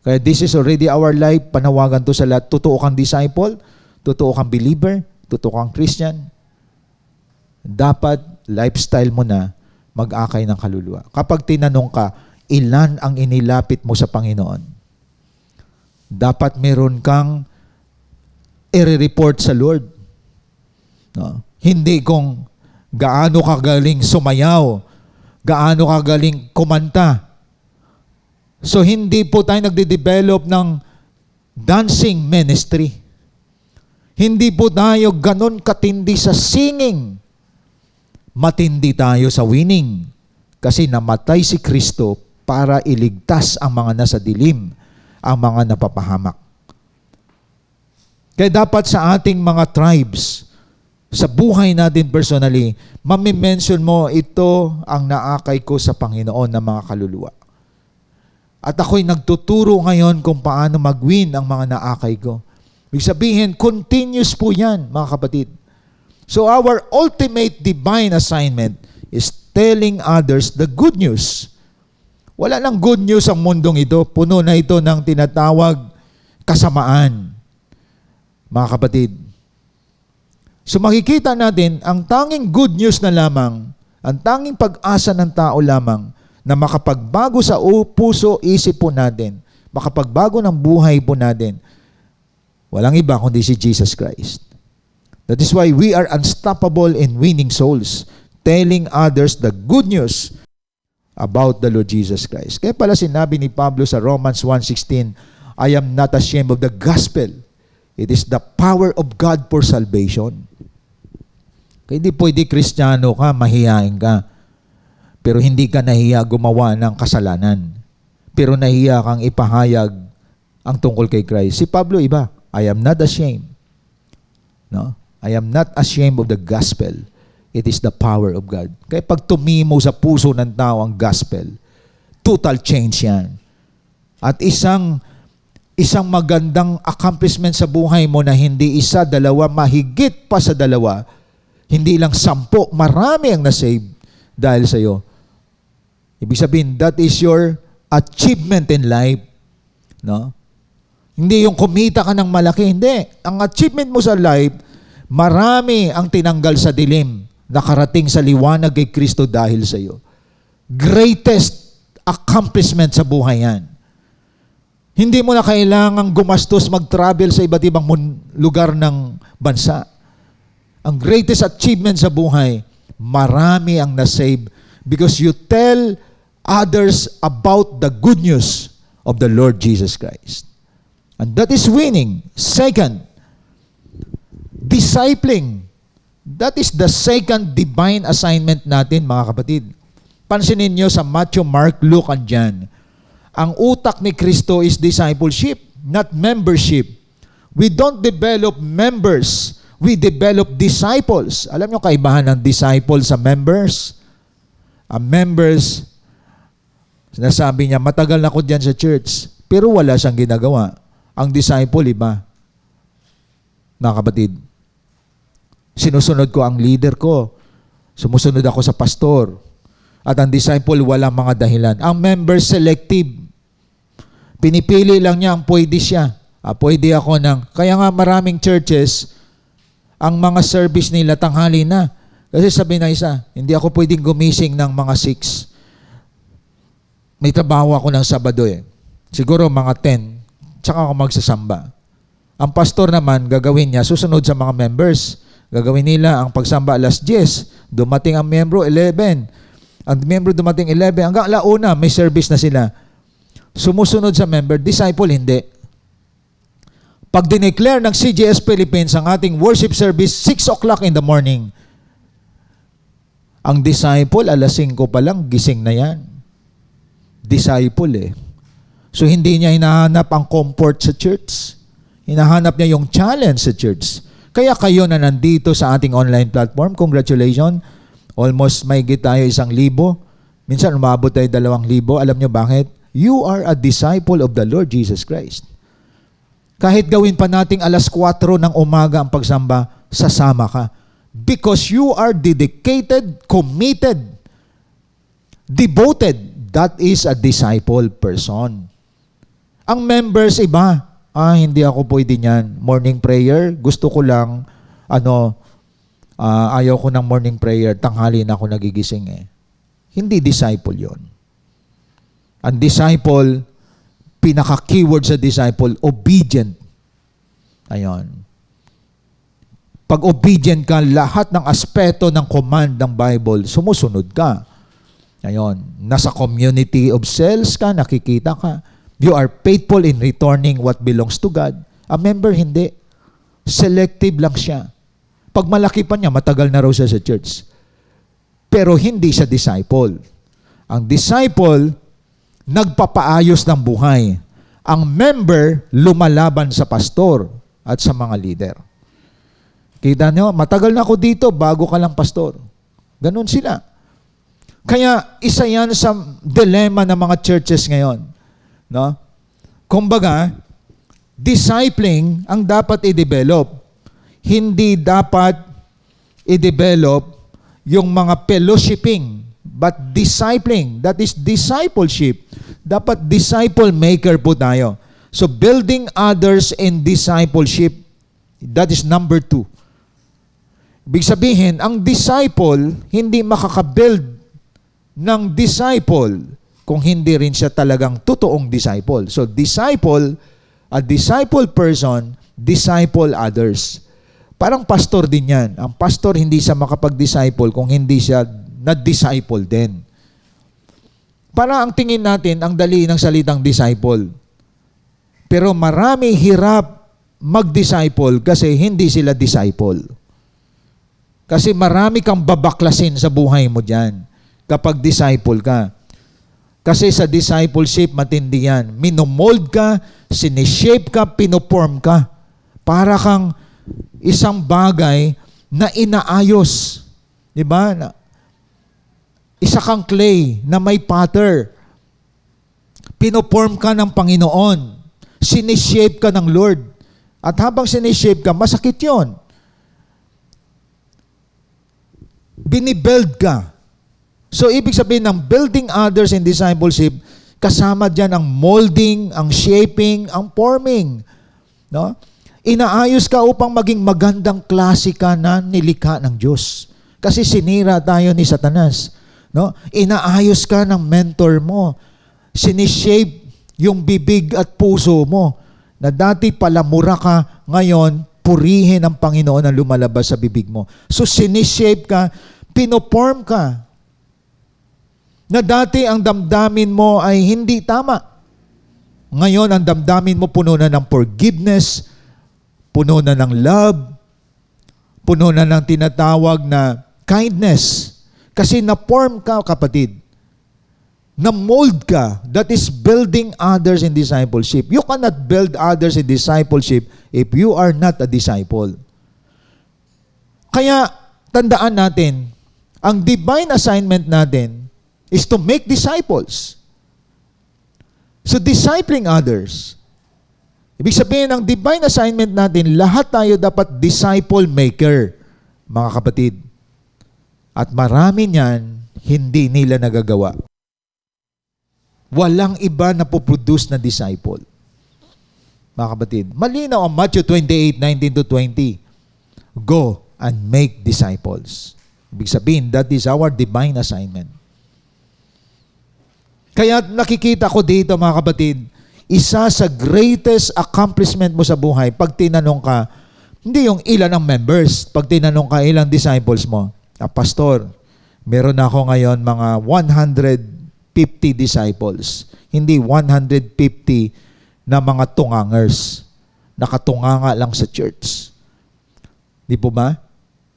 Kaya this is already our life, panawagan to sa lahat. Totoo kang disciple, totoo kang believer, totoo kang Christian. Dapat lifestyle mo na mag-akay ng kaluluwa. Kapag tinanong ka, ilan ang inilapit mo sa Panginoon? Dapat meron kang i-report sa Lord. No? Hindi kung gaano ka galing sumayaw, gaano ka galing kumanta. So hindi po tayo nagde-develop ng dancing ministry. Hindi po tayo ganon katindi sa singing. Matindi tayo sa winning. Kasi namatay si Kristo para iligtas ang mga nasa dilim, ang mga napapahamak. Kaya dapat sa ating mga tribes, sa buhay natin personally, mamimension mo, ito ang naakay ko sa Panginoon ng mga kaluluwa. At ako'y nagtuturo ngayon kung paano mag-win ang mga naakay ko. Ibig sabihin, continuous po yan, mga kapatid. So our ultimate divine assignment is telling others the good news. Wala nang good news ang mundong ito. Puno na ito ng tinatawag kasamaan. Mga kapatid. So makikita natin, ang tanging good news na lamang, ang tanging pag-asa ng tao lamang na makapagbago sa puso, isip po natin, makapagbago ng buhay po natin, walang iba kundi si Jesus Christ. That is why we are unstoppable in winning souls, telling others the good news about the Lord Jesus Christ. Kaya pala sinabi ni Pablo sa Romans 1:16, I am not ashamed of the gospel. It is the power of God for salvation. Kaya hindi pwede Kristiyano ka, mahihain ka. Pero hindi ka nahiya gumawa ng kasalanan. Pero nahiya kang ipahayag ang tungkol kay Christ. Si Pablo iba, I am not ashamed. No? I am not ashamed of the gospel. It is the power of God. Kaya pag tumimo sa puso ng tao ang gospel, total change yan. At isang magandang accomplishment sa buhay mo na hindi isa, dalawa, mahigit pa sa dalawa, hindi lang 10, marami ang nasave dahil sa iyo. Ibig sabihin, that is your achievement in life. No? Hindi yung kumita ka ng malaki, hindi. Ang achievement mo sa life, marami ang tinanggal sa dilim, nakarating sa liwanag kay Kristo dahil sa iyo. Greatest accomplishment sa buhay yan. Hindi mo na kailangang gumastos, mag-travel sa iba't ibang lugar ng bansa. Ang greatest achievement sa buhay, marami ang nasave because you tell others about the good news of the Lord Jesus Christ. And that is winning. Second, discipling. That is the second divine assignment natin, mga kapatid. Pansinin nyo sa Matthew, Mark, Luke, and John. Ang utak ni Kristo is discipleship, not membership. We don't develop members. We develop disciples. Alam nyo kaibahan ng disciple sa members? Ang members, sinasabi niya, matagal na ako dyan sa church, pero wala siyang ginagawa. Ang disciple, iba. Mga kapatid, sinusunod ko ang leader ko. Sumusunod ako sa pastor. At ang disciple, walang mga dahilan. Ang member, selective. Pinipili lang niya ang pwede siya. Pwede ako ng... Kaya nga maraming churches, ang mga service nila tanghali na. Kasi sabi na isa, hindi ako pwedeng gumising ng mga 6. May trabaho ako ng Sabado eh. Siguro mga 10. Tsaka ako magsasamba. Ang pastor naman, gagawin niya, susunod sa mga members. Gagawin nila ang pagsamba alas 10. Dumating ang membro, 11. Ang membro dumating 11. Hanggang alauna, may service na sila. Sumusunod sa member, disciple, hindi. Pag dineclare ng CGS Philippines ang ating worship service, 6 o'clock in the morning, ang disciple, alas 5 pa lang, gising na yan. Disciple eh. So hindi niya hinahanap ang comfort sa church. Hinahanap niya yung challenge sa church. Kaya kayo na nandito sa ating online platform, congratulations. Almost may tayo 1,000. Minsan umabot tayo 2,000. Alam niyo bakit? You are a disciple of the Lord Jesus Christ. Kahit gawin pa nating alas 4 ng umaga ang pagsamba, sasama ka. Because you are dedicated, committed, devoted. That is a disciple person. Ang members iba, hindi ako pwede niyan. Morning prayer, gusto ko lang, ayaw ko ng morning prayer, tanghali na ako nagigising eh. Hindi disciple yon. Ang disciple, pinaka-keyword sa disciple, obedient. Ayon. Pag obedient ka, lahat ng aspeto ng command ng Bible, sumusunod ka. Ayon. Nasa community of cells ka, nakikita ka. You are faithful in returning what belongs to God. A member, hindi. Selective lang siya. Pag malaki pa niya, matagal na raw siya sa church. Pero hindi siya disciple. Ang disciple, nagpapaayos ng buhay. Ang member, lumalaban sa pastor at sa mga leader. Kita nyo, matagal na ako dito, bago ka lang pastor. Ganon sila. Kaya isa yan sa dilemma ng mga churches ngayon. No? Kumbaga, discipling ang dapat i-develop. Hindi dapat i-develop yung mga fellowshipping, but discipling, that is discipleship. Dapat disciple maker po tayo. So building others in discipleship, that is number 2. Ibig sabihin, ang disciple, hindi makakabuild ng disciple kung hindi rin siya talagang totoong disciple. So disciple, a disciple person, disciple others. Parang pastor din yan. Ang pastor hindi siya makapag-disciple kung hindi siya na-disciple din. Para ang tingin natin, ang dali ng salitang disciple. Pero marami hirap mag-disciple kasi hindi sila disciple. Kasi marami kang babaklasin sa buhay mo dyan kapag disciple ka. Kasi sa discipleship, matindi yan. Minomold ka, sinishape ka, pinoform ka. Para kang isang bagay na inaayos. Diba? Isa kang clay na may potter. Pinoform ka ng Panginoon. Sinishape ka ng Lord. At habang sinishape ka, masakit yon. Binibuild ka. So, ibig sabihin ng building others in discipleship, kasama dyan ang molding, ang shaping, ang forming. No? Inaayos ka upang maging magandang klase ka na nilikha ng Diyos. Kasi sinira tayo ni Satanas. No? Inaayos ka ng mentor mo. Sinishape yung bibig at puso mo. Na dati palamura ka, ngayon, purihin ang Panginoon ang lumalabas sa bibig mo. So sinishape ka, pinoform ka. Na dati ang damdamin mo ay hindi tama. Ngayon, ang damdamin mo puno na ng forgiveness, puno na ng love, puno na ng tinatawag na kindness. Kasi na-form ka, kapatid. Na-mold ka. That is building others in discipleship. You cannot build others in discipleship if you are not a disciple. Kaya, tandaan natin, ang divine assignment natin is to make disciples. So, discipling others. Ibig sabihin, ang divine assignment natin, lahat tayo dapat disciple maker, mga kapatid. At marami niyan, hindi nila nagagawa. Walang iba na poproduce na disciple. Mga kapatid, malinaw ang Matthew 28:19-20. Go and make disciples. Ibig sabihin, that is our divine assignment. Kaya nakikita ko dito, mga kapatid, isa sa greatest accomplishment mo sa buhay, pag tinanong ka, hindi yung ilan ang members, pag tinanong ka ilang disciples mo, pastor, meron ako ngayon mga 150 disciples. Hindi 150 na mga tungangers. Nakatunganga lang sa church. Di po ba?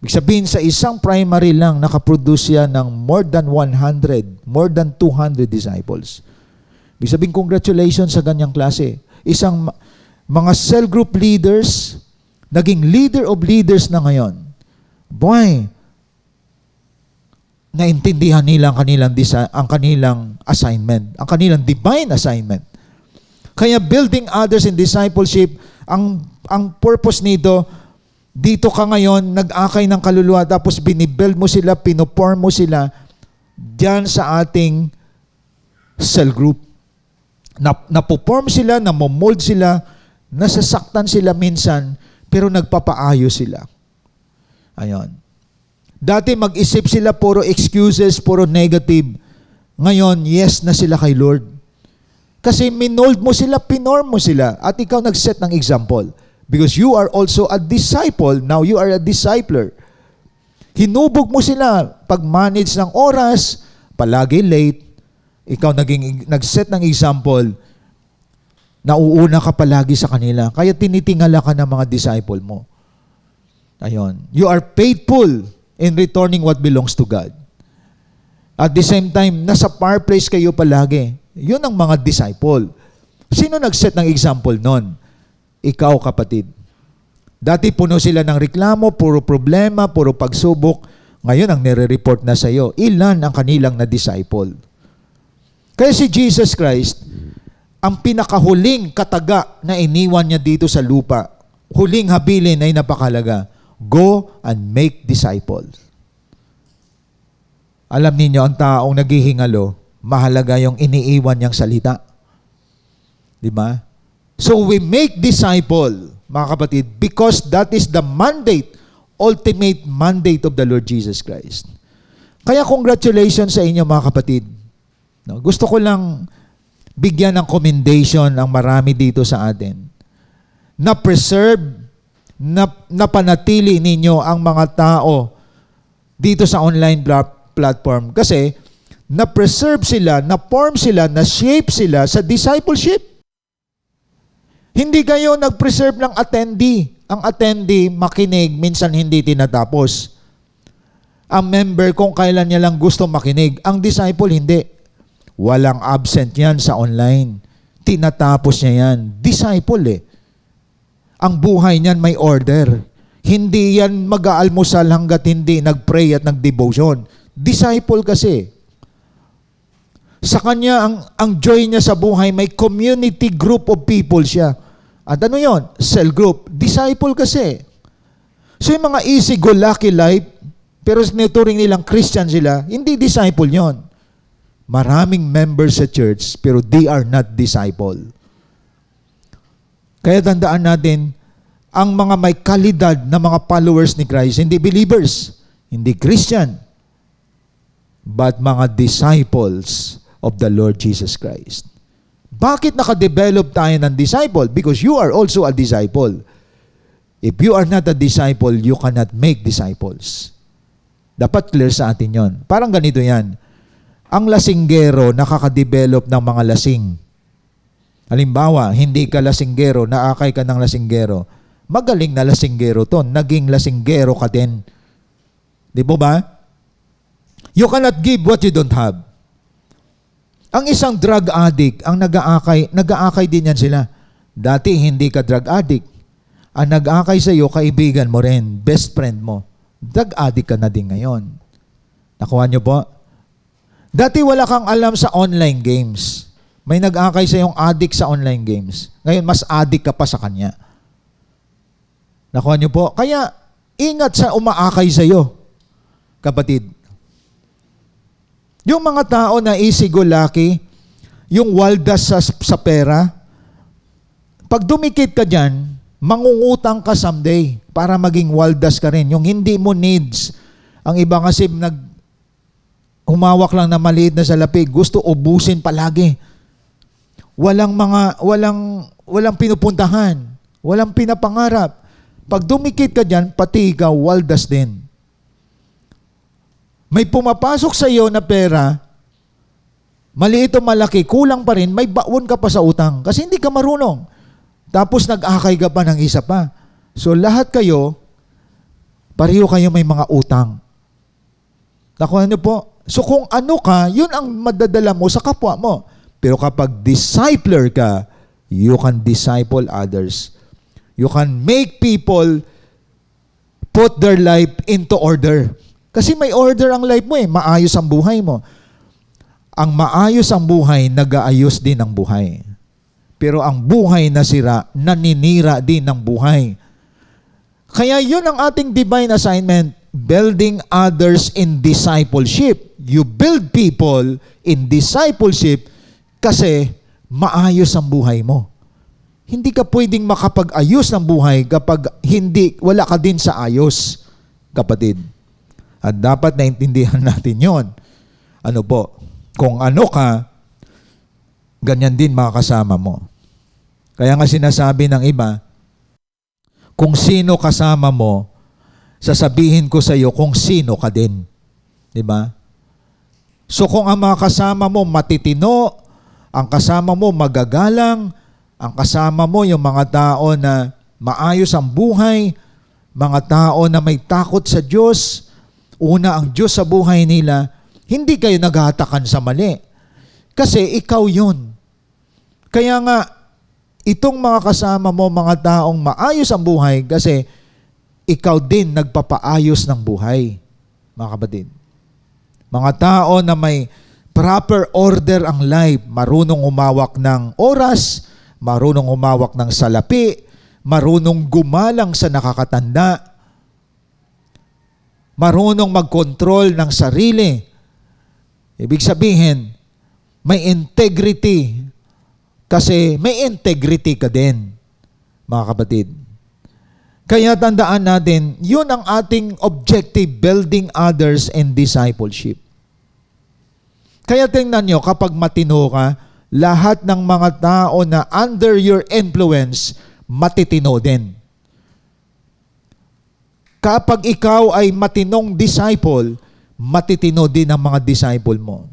Ibig sabihin, sa isang primary lang, nakaproduce yan ng more than 100, more than 200 disciples. Ibig sabihin, congratulations sa ganyang klase. Isang mga cell group leaders, naging leader of leaders na ngayon. Boy, naintindihan nila ang kanilang assignment, ang kanilang divine assignment. Kaya building others in discipleship, ang purpose nito, dito ka ngayon, nag-akay ng kaluluwa, tapos binibuild mo sila, pinoform mo sila, diyan sa ating cell group. Napoform sila, namomold sila, nasasaktan sila minsan, pero nagpapaayos sila. Ayon. Dati mag-isip sila, puro excuses, puro negative. Ngayon, yes na sila kay Lord. Kasi minold mo sila, pinorm mo sila, at ikaw nag-set ng example. Because you are also a disciple, now you are a discipler. Hinubog mo sila, pag-manage ng oras, palagi late, ikaw nag-set ng example, nauuna ka palagi sa kanila, kaya tinitingala ka ng mga disciple mo. Ayon. You are faithful in returning what belongs to God. At the same time, nasa fireplace kayo palagi. Yun ang mga disciple. Sino nag-set ng example nun? Ikaw, kapatid. Dati puno sila ng reklamo, puro problema, puro pagsubok. Ngayon ang nire-report na sa iyo, ilan ang kanilang na disciple? Kaya si Jesus Christ, ang pinakahuling kataga na iniwan niya dito sa lupa, huling habilin ay napakalaga. Go and make disciples. Alam niyo ang taong naghihingalo, mahalaga yung iniiwan niyang salita. Di ba? So we make disciple, mga kapatid, because that is the mandate, ultimate mandate of the Lord Jesus Christ. Kaya congratulations sa inyo, mga kapatid. No, gusto ko lang bigyan ng commendation ang marami dito sa atin. Na-preserve, napanatili ninyo ang mga tao dito sa online platform. Kasi na-preserve sila, na-form sila, na-shape sila sa discipleship. Hindi kayo nag-preserve ng attendee. Ang attendee, makinig, minsan hindi tinatapos. Ang member, kung kailan niya lang gusto makinig. Ang disciple, hindi. Walang absent yan sa online. Tinatapos niya yan. Disciple eh. Ang buhay niyan may order. Hindi yan mag-aalmusal hanggat hindi nag-pray at nag-devotion. Disciple kasi. Sa kanya, ang joy niya sa buhay, may community group of people siya. At ano yon? Cell group. Disciple kasi. So yung mga easy-go-lucky life, pero tinuturing nilang Christian sila, hindi disciple yon. Maraming members sa church, pero they are not disciple. Kaya tandaan natin, ang mga may kalidad na mga followers ni Christ, hindi believers, hindi Christian, but mga disciples of the Lord Jesus Christ. Bakit nakadevelop tayo ng disciple? Because you are also a disciple. If you are not a disciple, you cannot make disciples. Dapat clear sa atin yon. Parang ganito yan. Ang lasinggero nakakadevelop ng mga lasing. Halimbawa, hindi ka lasinggero, naakay ka ng lasinggero. Magaling na lasinggero to, naging lasinggero ka din. Di po ba? You cannot give what you don't have. Ang isang drug addict, ang nag-aakay din yan sila. Dati hindi ka drug addict. Ang nag-aakay sa iyo, kaibigan mo rin, best friend mo. Drug addict ka na din ngayon. Nakuha niyo po? Dati wala kang alam sa online games. May nag-aakay sa iyong addict sa online games. Ngayon, mas addict ka pa sa kanya. Nakuha niyo po? Kaya, ingat sa umaakay sa iyo, kapatid. Yung mga tao na easy-go-lucky, yung waldas sa pera, pag dumikit ka dyan, mangungutang ka someday para maging waldas ka rin. Yung hindi mo needs. Ang iba kasi humawak lang na maliit na salapi, gusto ubusin palagi. Walang pinupuntahan, walang pinapangarap. Pag dumikit ka dyan, pati ikaw, waldas din. May pumapasok sa iyo na pera, maliit o malaki, kulang pa rin, may baon ka pa sa utang kasi hindi ka marunong. Tapos nag-akay ka pa ng isa pa. So lahat kayo, pareho kayo may mga utang. Nakuha niyo po? So kung ano ka, yun ang madadala mo sa kapwa mo. Pero kapag discipler ka, you can disciple others. You can make people put their life into order. Kasi may order ang life mo eh. Maayos ang buhay mo. Ang maayos ang buhay, nag-aayos din ang buhay. Pero ang buhay na sira, naninira din ang buhay. Kaya yun ang ating divine assignment, building others in discipleship. You build people in discipleship kasi maayos ang buhay mo. Hindi ka pwedeng makapag-ayos ng buhay kapag wala ka din sa ayos, kapatid. At dapat naintindihan natin yon. Ano po? Kung ano ka, ganyan din mga kasama mo. Kaya nga sinasabi ng iba, kung sino kasama mo, sasabihin ko sa iyo kung sino ka din. Diba? So kung ang mga kasama mo matitino, ang kasama mo magagalang, ang kasama mo yung mga tao na maayos ang buhay, mga tao na may takot sa Diyos, una ang Diyos sa buhay nila, hindi kayo naghahatakan sa mali. Kasi ikaw yun. Kaya nga, itong mga kasama mo, mga taong maayos ang buhay, kasi ikaw din nagpapaayos ng buhay, mga kapatid. Mga tao na may proper order ang life, marunong humawak ng oras, marunong humawak ng salapi, marunong gumalang sa nakakatanda, marunong mag-control ng sarili. Ibig sabihin, may integrity. Kasi may integrity ka din, mga kapatid. Kaya tandaan natin, yun ang ating objective, building others in discipleship. Kaya tingnan nyo, kapag matino ka, lahat ng mga tao na under your influence, matitino din. Kapag ikaw ay matinong disciple, matitino din ang mga disciple mo.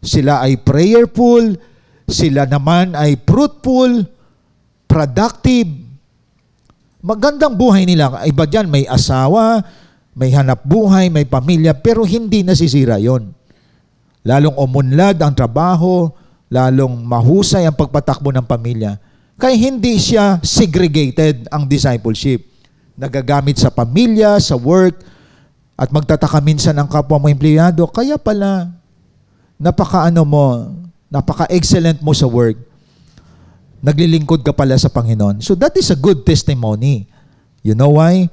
Sila ay prayerful, sila naman ay fruitful, productive. Magandang buhay nila. Iba dyan, may asawa, may hanap buhay, may pamilya, pero hindi nasisira yon. Lalong umunlad ang trabaho, lalong mahusay ang pagpatakbo ng pamilya. Kaya hindi siya segregated ang discipleship. Nagagamit sa pamilya, sa work, at magtataka minsan ang kapwa mo empleyado, kaya pala, napaka-excellent mo sa work. Naglilingkod ka pala sa Panginoon. So that is a good testimony. You know why?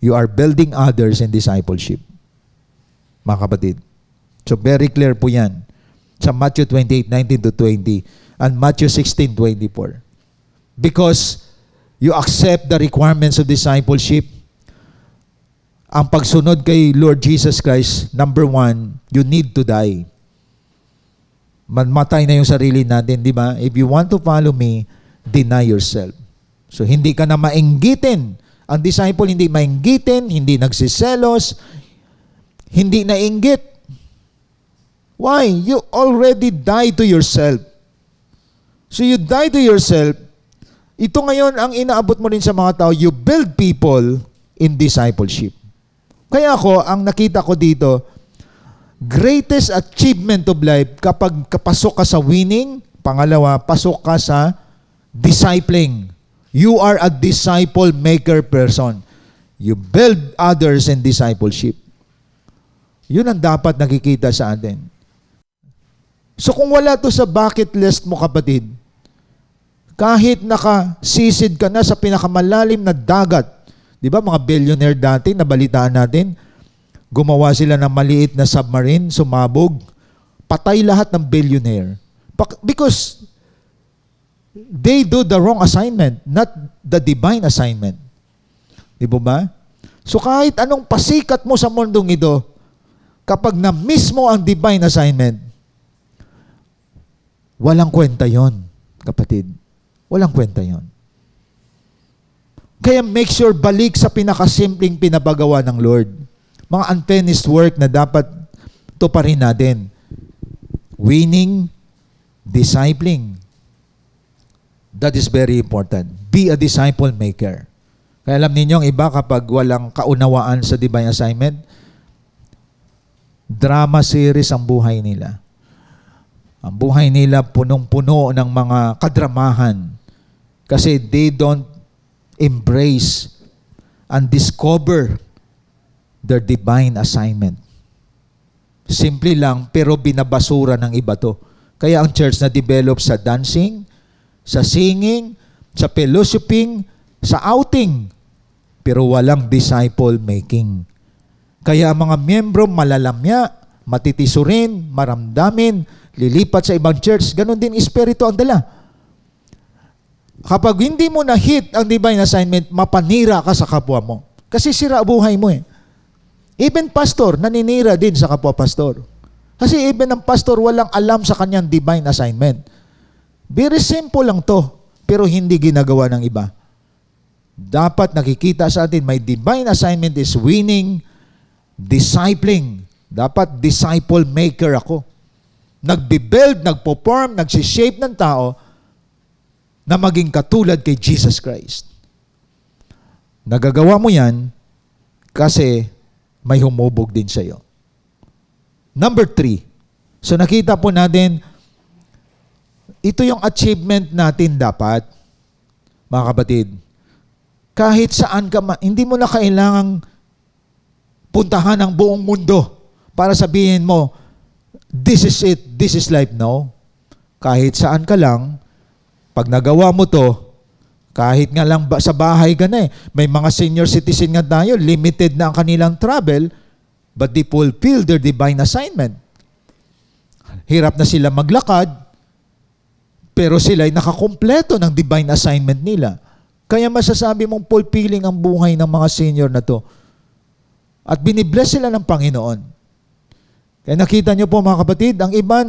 You are building others in discipleship. Mga kapatid. So very clear po yan. Sa Matthew 28:19-20 and Matthew 16:24. Because you accept the requirements of discipleship, ang pagsunod kay Lord Jesus Christ, number one, you need to die. Matay na yung sarili natin, di ba? If you want to follow me, deny yourself. So, hindi ka na mainggitin. Ang disciple hindi mainggitin, hindi nagsiselos, hindi nainggit. Why? You already died to yourself. So, you die to yourself. Ito ngayon ang inaabot mo rin sa mga tao, you build people in discipleship. Kaya ako, ang nakita ko dito, greatest achievement of life kapag pasok ka sa winning, pangalawa, pasok ka sa discipling. You are a disciple maker person. You build others in discipleship. Yun ang dapat nakikita sa atin. So kung wala to sa bucket list mo, kapatid, kahit nakasisid ka na sa pinakamalalim na dagat, di ba mga billionaire dati, nabalitaan natin, gumawa sila ng maliit na submarine, sumabog, patay lahat ng billionaire. Because they do the wrong assignment, not the divine assignment. Di ba? So kahit anong pasikat mo sa mundong ito, kapag na-miss mo ang divine assignment, walang kwenta yon, kapatid. Walang kwenta yon. Kaya make sure balik sa pinakasimpleng pinabagawa ng Lord. Mga unfinished work na dapat tuparin natin. Winning, discipling. That is very important. Be a disciple maker. Kaya alam ninyo, ang iba kapag walang kaunawaan sa divine assignment, drama series ang buhay nila. Ang buhay nila punong-puno ng mga kadramahan. Kasi they don't embrace and discover their divine assignment. Simple lang, pero binabasura ng iba to. Kaya ang church na develop sa dancing, sa singing, sa fellowshipping, sa outing, pero walang disciple making. Kaya ang mga miyembro malalamya, matitisurin, maramdamin, lilipat sa ibang church, ganun din espiritu ang dala. Kapag hindi mo na-hit ang divine assignment, mapanira ka sa kapwa mo. Kasi sira buhay mo eh. Even pastor, naninira din sa kapwa pastor. Kasi even ang pastor, walang alam sa kanyang divine assignment. Very simple lang to, pero hindi ginagawa ng iba. Dapat nakikita sa atin, my divine assignment is winning, discipling. Dapat disciple maker ako. Nagbibuild, nagpo-form, nagsishape ng tao na maging katulad kay Jesus Christ. Nagagawa mo yan kasi may humubog din sa iyo. Number 3. So nakita po natin, ito yung achievement natin dapat, mga kapatid. Kahit saan ka, hindi mo na kailangang puntahan ang buong mundo para sabihin mo, this is it, this is life. No. Kahit saan ka lang, pag nagawa mo to, kahit nga lang sa bahay ka na eh. May mga senior citizen nga tayo, limited na ang kanilang travel, but they fulfill their divine assignment. Hirap na sila maglakad, pero sila'y nakakumpleto ng divine assignment nila. Kaya masasabi mong fulfilling ang buhay ng mga senior na to. At binibless sila ng Panginoon. Kaya nakita nyo po mga kapatid, ang iba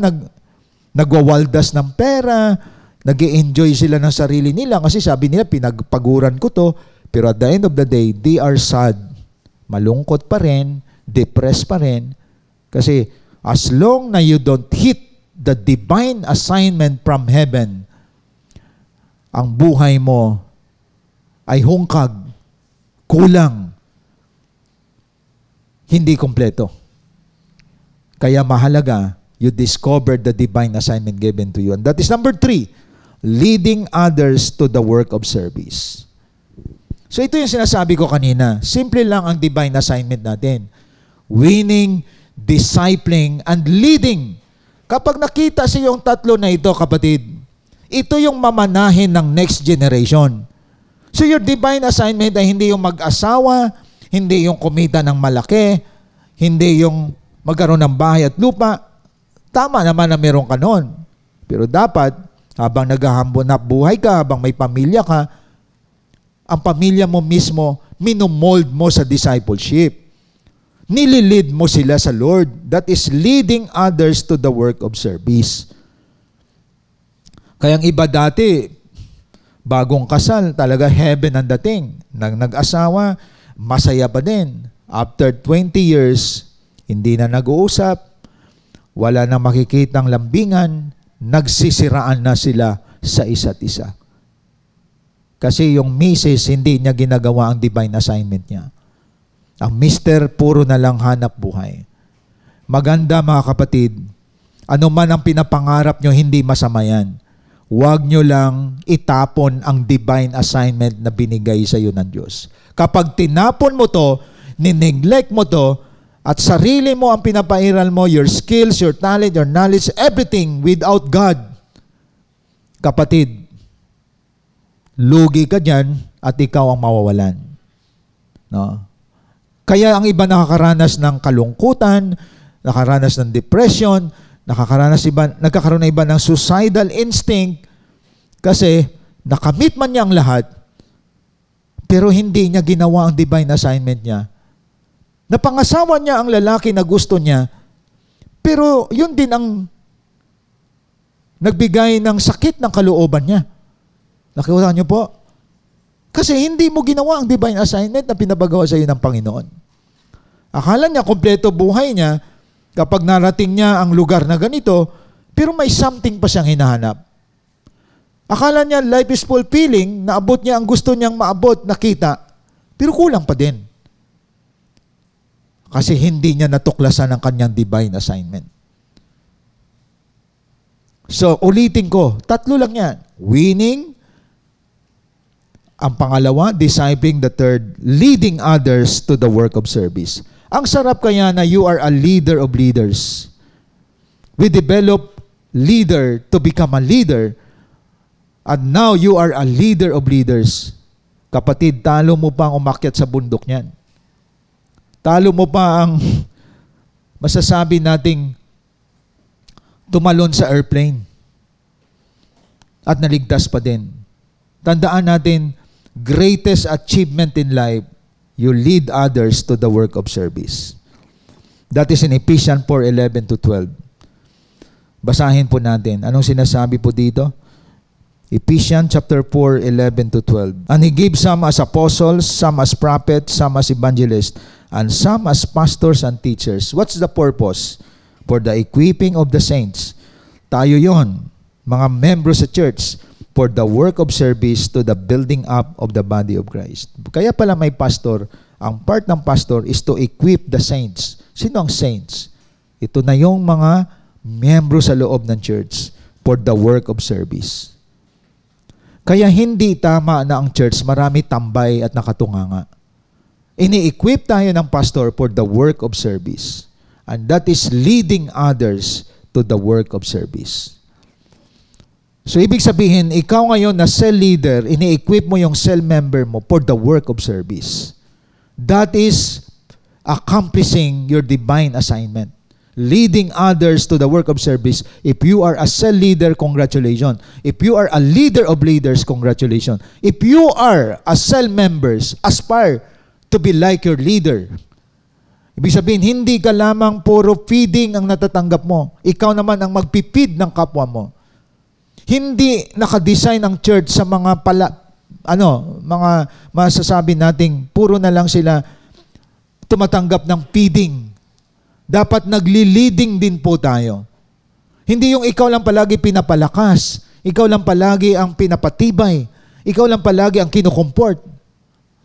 nagwawaldas ng pera, nag-i-enjoy sila ng sarili nila kasi sabi nila, pinagpaguran ko to, pero at the end of the day, they are sad. Malungkot pa rin, depressed pa rin. Kasi as long na you don't hit the divine assignment from heaven, ang buhay mo ay hungkag, kulang, hindi kompleto. Kaya mahalaga, you discovered the divine assignment given to you. And that is number 3, leading others to the work of service. So ito yung sinasabi ko kanina. Simple lang ang divine assignment natin. Winning, discipling, and leading. Kapag nakita sa yung tatlo na ito, kapatid, ito yung mamanahin ng next generation. So your divine assignment ay hindi yung mag-asawa, hindi yung kumita ng malaki, hindi yung magkaroon ng bahay at lupa. Tama naman na meron ka noon. Pero dapat, habang naghahambon na buhay ka, habang may pamilya ka, ang pamilya mo mismo, minomold mo sa discipleship. Nililid mo sila sa Lord. That is leading others to the work of service. Kaya ang iba dati, bagong kasal, talaga heaven ang dating. Nag-asawa, masaya pa din. After 20 years, hindi na nag-uusap, wala na makikitang lambingan, nagsisiraan na sila sa isa't isa. Kasi yung misis, hindi niya ginagawa ang divine assignment niya. Ang mister, puro na lang hanap buhay. Maganda mga kapatid, ano man ang pinapangarap nyo, hindi masama yan. Huwag nyo lang itapon ang divine assignment na binigay sa iyo ng Diyos. Kapag tinapon mo to, nineglect mo to, at sarili mo ang pinapairal mo, your skills, your talent, your knowledge, everything without God, kapatid, lugi ka dyan at ikaw ang mawawalan. No? Kaya ang iba nakakaranas ng kalungkutan, nakakaranas ng depression, nagkakaroon na iba ng suicidal instinct kasi nakamit man niya ang lahat, pero hindi niya ginawa ang divine assignment niya. Napangasawa niya ang lalaki na gusto niya, pero yun din ang nagbigay ng sakit ng kalooban niya. Nakikita niyo po? Kasi hindi mo ginawa ang divine assignment na pinabagawa sa iyo ng Panginoon. Akala niya kompleto buhay niya kapag narating niya ang lugar na ganito, pero may something pa siyang hinahanap. Akala niya life is fulfilling, naabot niya ang gusto niyang maabot, nakita, pero kulang pa din. Kasi hindi niya natuklasan ang kanyang divine assignment. So, ulitin ko, 3 lang yan. Winning, ang pangalawa, discipling, the third, leading others to the work of service. Ang sarap kaya na you are a leader of leaders. We develop leader to become a leader, and now you are a leader of leaders. Kapatid, talo mo pa ang umakyat sa bundok niyan. Talo mo pa ang masasabi nating tumalon sa airplane at naligtas pa din. Tandaan natin, greatest achievement in life, you lead others to the work of service. That is in Ephesians 4:11-12. Basahin po natin. Anong sinasabi po dito? Ephesians chapter 4:11-12. And He gave some as apostles, some as prophets, some as evangelists, and some as pastors and teachers. What's the purpose? For the equipping of the saints. Tayo yon, mga members sa church, for the work of service to the building up of the body of Christ. Kaya pala may pastor, ang part ng pastor is to equip the saints. Sino ang saints? Ito na yung mga miyembro sa loob ng church for the work of service. Kaya hindi tama na ang church marami tambay at nakatunganga. Ini-equip tayo ng pastor for the work of service. And that is leading others to the work of service. So, ibig sabihin, ikaw ngayon na cell leader, ini-equip mo yung cell member mo for the work of service. That is accomplishing your divine assignment. Leading others to the work of service. If you are a cell leader, congratulations. If you are a leader of leaders, congratulations. If you are a cell members, aspire to be like your leader. Ibig sabihin, hindi ka lamang puro feeding ang natatanggap mo. Ikaw naman ang magpipid ng kapwa mo. Hindi nakadesign ang church sa mga mga masasabi nating puro na lang sila tumatanggap ng feeding. Dapat nagli-leading din po tayo. Hindi yung ikaw lang palagi pinapalakas, ikaw lang palagi ang pinapatibay, ikaw lang palagi ang kinukomport.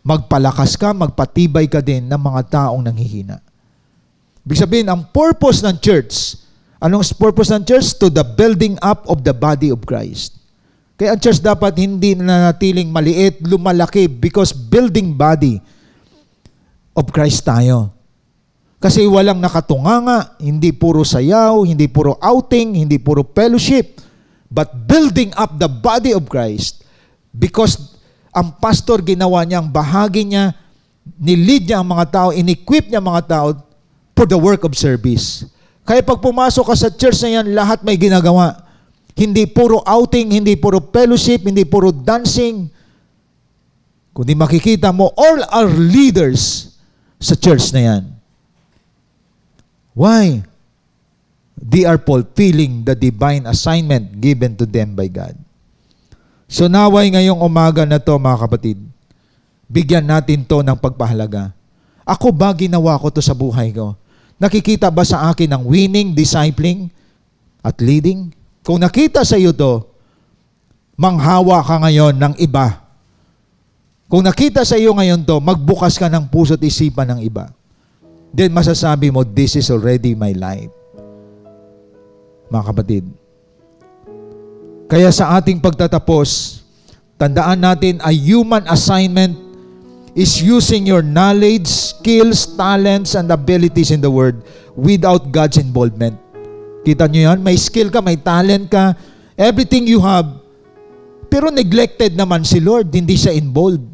Magpalakas ka, magpatibay ka din ng mga taong nanghihina. Ibig sabihin, ang purpose ng church, anong purpose ng church? To the building up of the body of Christ. Kaya ang church dapat hindi nanatiling maliit, lumalaki because building body of Christ tayo. Kasi walang nakatunganga, hindi puro sayaw, hindi puro outing, hindi puro fellowship, but building up the body of Christ because ang pastor ginawa niya, ang bahagi niya, nilid niya ang mga tao, in-equip niya ang mga tao for the work of service. Kaya pag pumasok ka sa church na yan, lahat may ginagawa. Hindi puro outing, hindi puro fellowship, hindi puro dancing. Kundi makikita mo, all our leaders sa church na yan. Why? They are fulfilling the divine assignment given to them by God. So naway ngayong umaga na to mga kapatid, bigyan natin to ng pagpahalaga. Ako ba ginawa ko to sa buhay ko? Nakikita ba sa akin ang winning, discipling, at leading? Kung nakita sa iyo to, manghawa ka ngayon ng iba. Kung nakita sa iyo ngayon to, magbukas ka ng puso at isipan ng iba. Then masasabi mo, this is already my life. Mga kapatid, kaya sa ating pagtatapos, tandaan natin, a human assignment is using your knowledge, skills, talents, and abilities in the Word without God's involvement. Kita nyo yan? May skill ka, may talent ka, everything you have, pero neglected naman si Lord, hindi siya involved.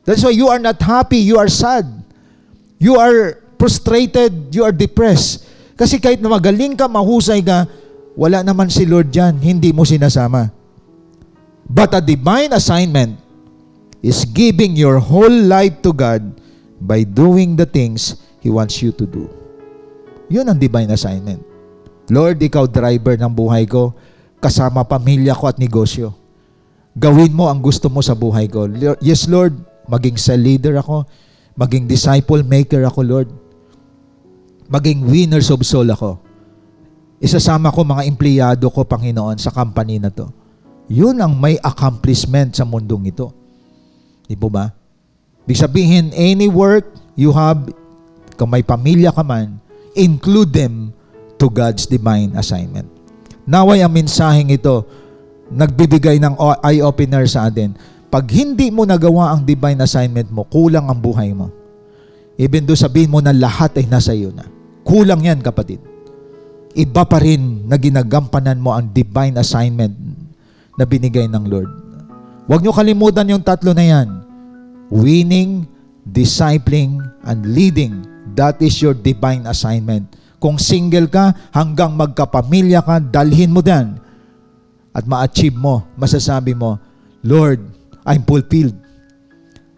That's why you are not happy, you are sad. You are frustrated, you are depressed. Kasi kahit na magaling ka, mahusay ka, wala naman si Lord dyan, hindi mo sinasama. But a divine assignment is giving your whole life to God by doing the things He wants you to do. Yun ang divine assignment. Lord, ikaw driver ng buhay ko, kasama pamilya ko at negosyo. Gawin mo ang gusto mo sa buhay ko. Yes, Lord, maging cell leader ako, maging disciple maker ako, Lord. Maging winners of soul ako. Isasama ko mga empleyado ko, Panginoon, sa company na to. Yun ang may accomplishment sa mundong ito. Di po ba? Ibig sabihin, any work you have, kung may pamilya ka man, include them to God's divine assignment. Naway ang mensaheng ito, nagbibigay ng eye-opener sa atin. Pag hindi mo nagawa ang divine assignment mo, kulang ang buhay mo. Even though sabihin mo na lahat ay nasa iyo na. Kulang yan, kapatid. Iba pa rin na ginagampanan mo ang divine assignment na binigay ng Lord. Huwag nyo kalimutan yung tatlo na yan. Winning, discipling, and leading. That is your divine assignment. Kung single ka, hanggang magkapamilya ka, dalhin mo yan. At ma-achieve mo, masasabi mo, Lord, I'm fulfilled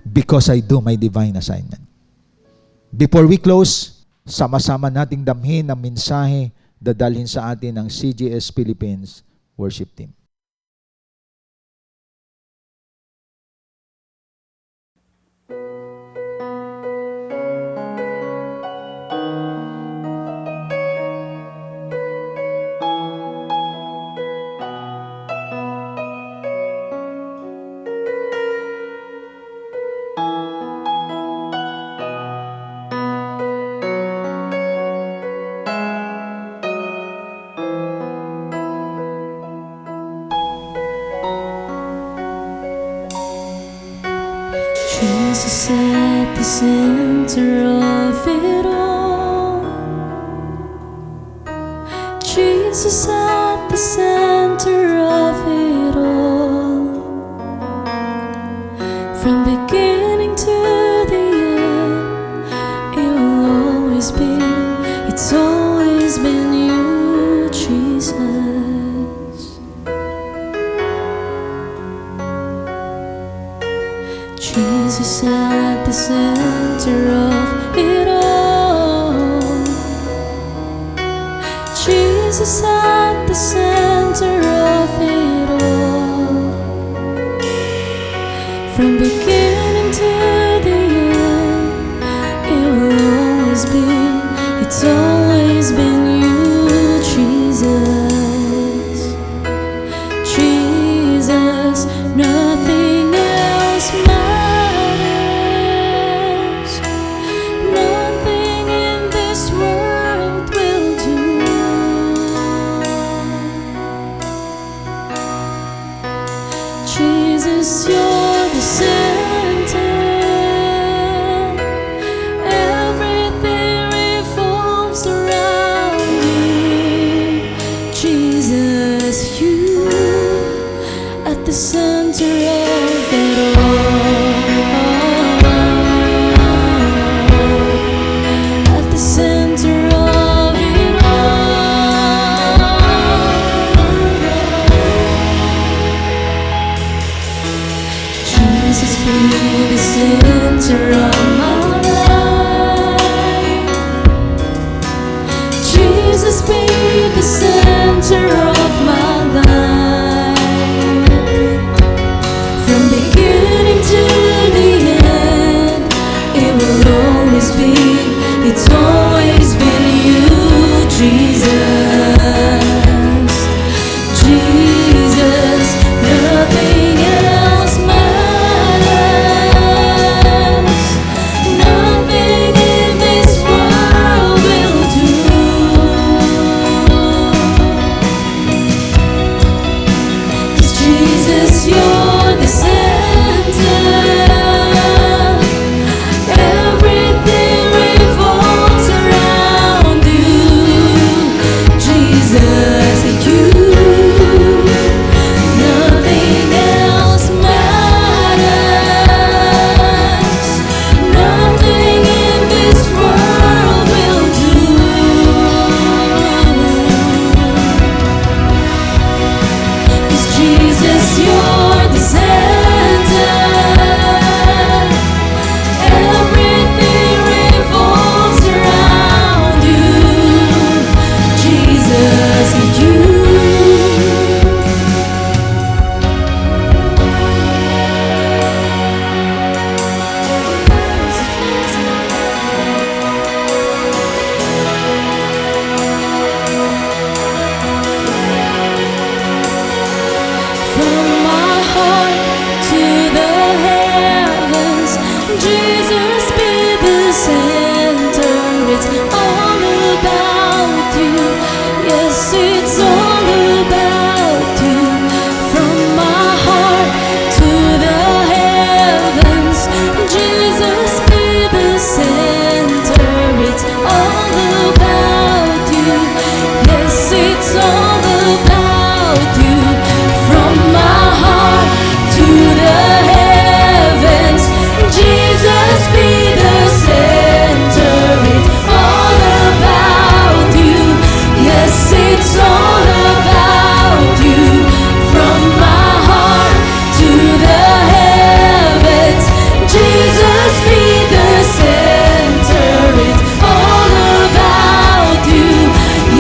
because I do my divine assignment. Before we close, sama-sama nating damhin ang mensahe dadalhin sa atin ng CGS Philippines worship team. Jesus at the center of it all. Jesus at the center of it all. From beginning to the end, it will always be, it's always been you, Jesus. Jesus at the center of it all. Jesus at the center of it all. From beginning to the end, it will always be, it's always been you, Jesus. Jesus, nothing else matters. Nothing in this world will do. Jesus, you're the center. Everything revolves around you. Jesus, you at the center of it all. At the center of it all. Jesus, be the center of my life. Jesus, be the center of my life. From beginning to the end, it will always be, it's always been you, Jesus. Jesus, nothing else matters. Nothing in this world will do. 'Cause Jesus, you're the center. Everything revolves around you. Jesus, you. Nothing else matters. Nothing in this world will do. 'Cause Jesus, you're the center. Everything revolves around you. Jesus, you. From my heart to the heavens, Jesus, be the center. It's all about you. Yes, it's all about you. From my heart to the heavens, Jesus, be the center. It's all about you. Yes, it's all about you. From my heart to the heavens, Jesus, be the center. It's all about you. Yes, it's all about you. From my heart to the heavens, Jesus, be the center. It's all about you.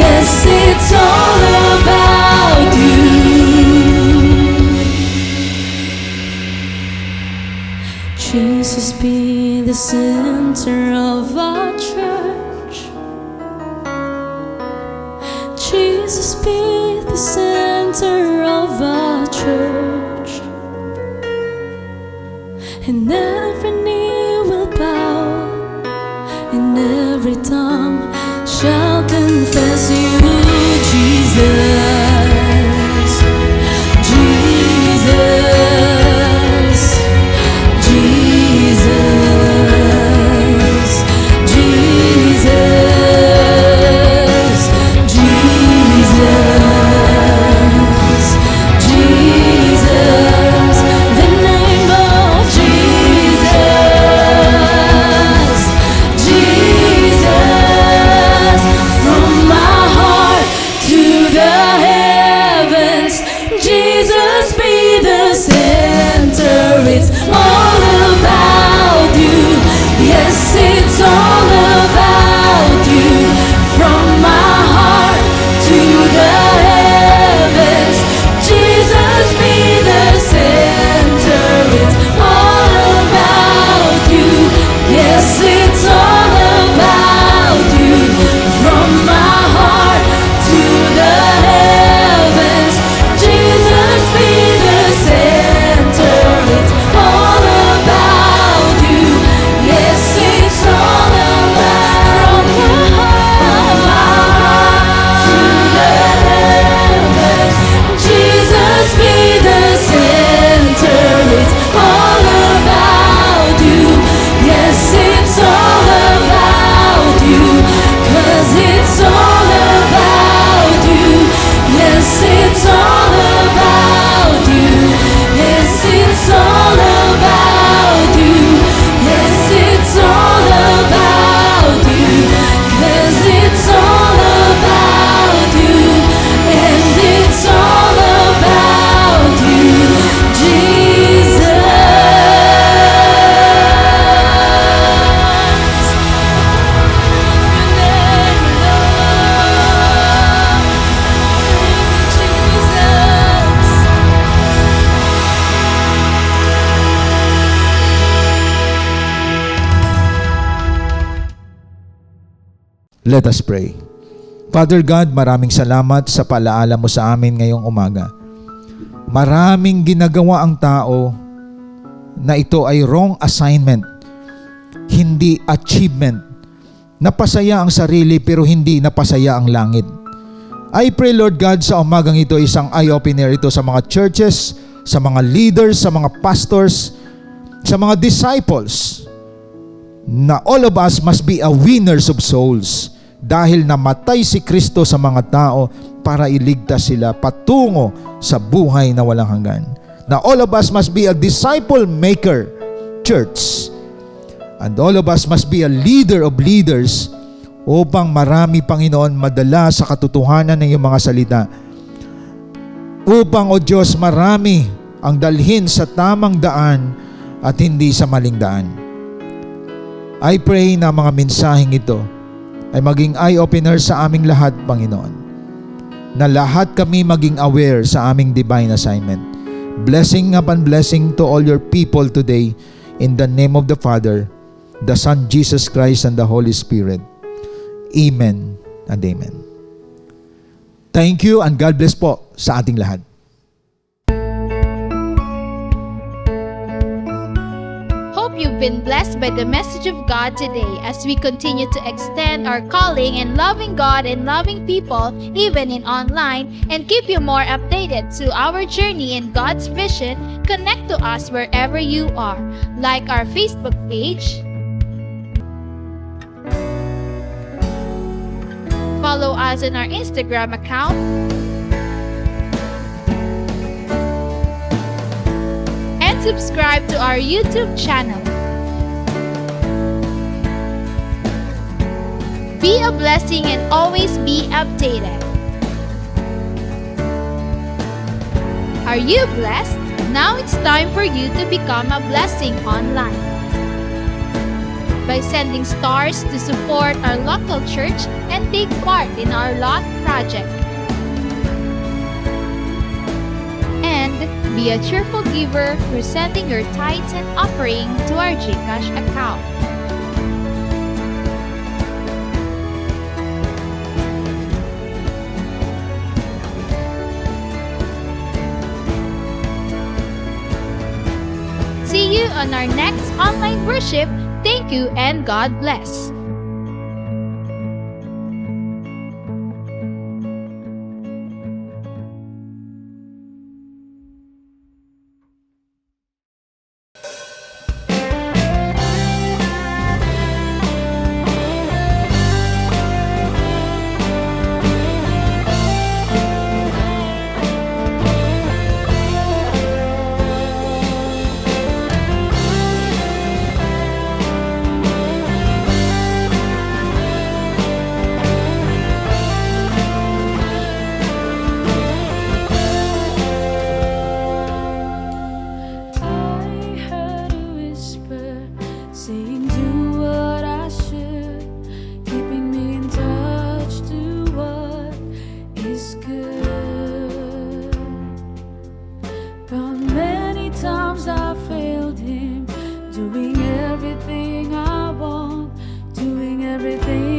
Yes, it's all about you. Jesus, be the center of our church. Jesus, be the center of our church. And every knee will bow, and every tongue shall confess you, Jesus. Jesus, Jesus. Let us pray. Father God, maraming salamat sa palaala mo sa amin ngayong umaga. Maraming ginagawa ang tao na ito ay wrong assignment, hindi achievement. Napasaya ang sarili pero hindi napasaya ang langit. I pray, Lord God, sa umagang ito, isang eye-opener ito sa mga churches, sa mga leaders, sa mga pastors, sa mga disciples, na all of us must be a winners of souls dahil namatay si Kristo sa mga tao para iligtas sila patungo sa buhay na walang hanggan. Na all of us must be a disciple maker church. And all of us must be a leader of leaders upang marami, Panginoon, madala sa katotohanan ng iyong mga salita. Upang, O Diyos, marami ang dalhin sa tamang daan at hindi sa maling daan. I pray na mga mensaheng ito ay maging eye-opener sa aming lahat, Panginoon. Na lahat kami maging aware sa aming divine assignment. Blessing upon blessing to all your people today in the name of the Father, the Son Jesus Christ, and the Holy Spirit. Amen and amen. Thank you and God bless po sa ating lahat. Hope you've been blessed by the message of God today as we continue to extend our calling in loving God and loving people even in online, and keep you more updated to our journey in God's vision. Connect to us wherever you are. Like our Facebook page, follow us on our Instagram account, and subscribe to our YouTube channel. Be a blessing and always be updated. Are you blessed? Now it's time for you to become a blessing online by sending stars to support our local church and take part in our lot project. And be a cheerful giver through sending your tithes and offering to our GCash account. See you on our next online worship. Thank you and God bless. Doing everything I want, doing everything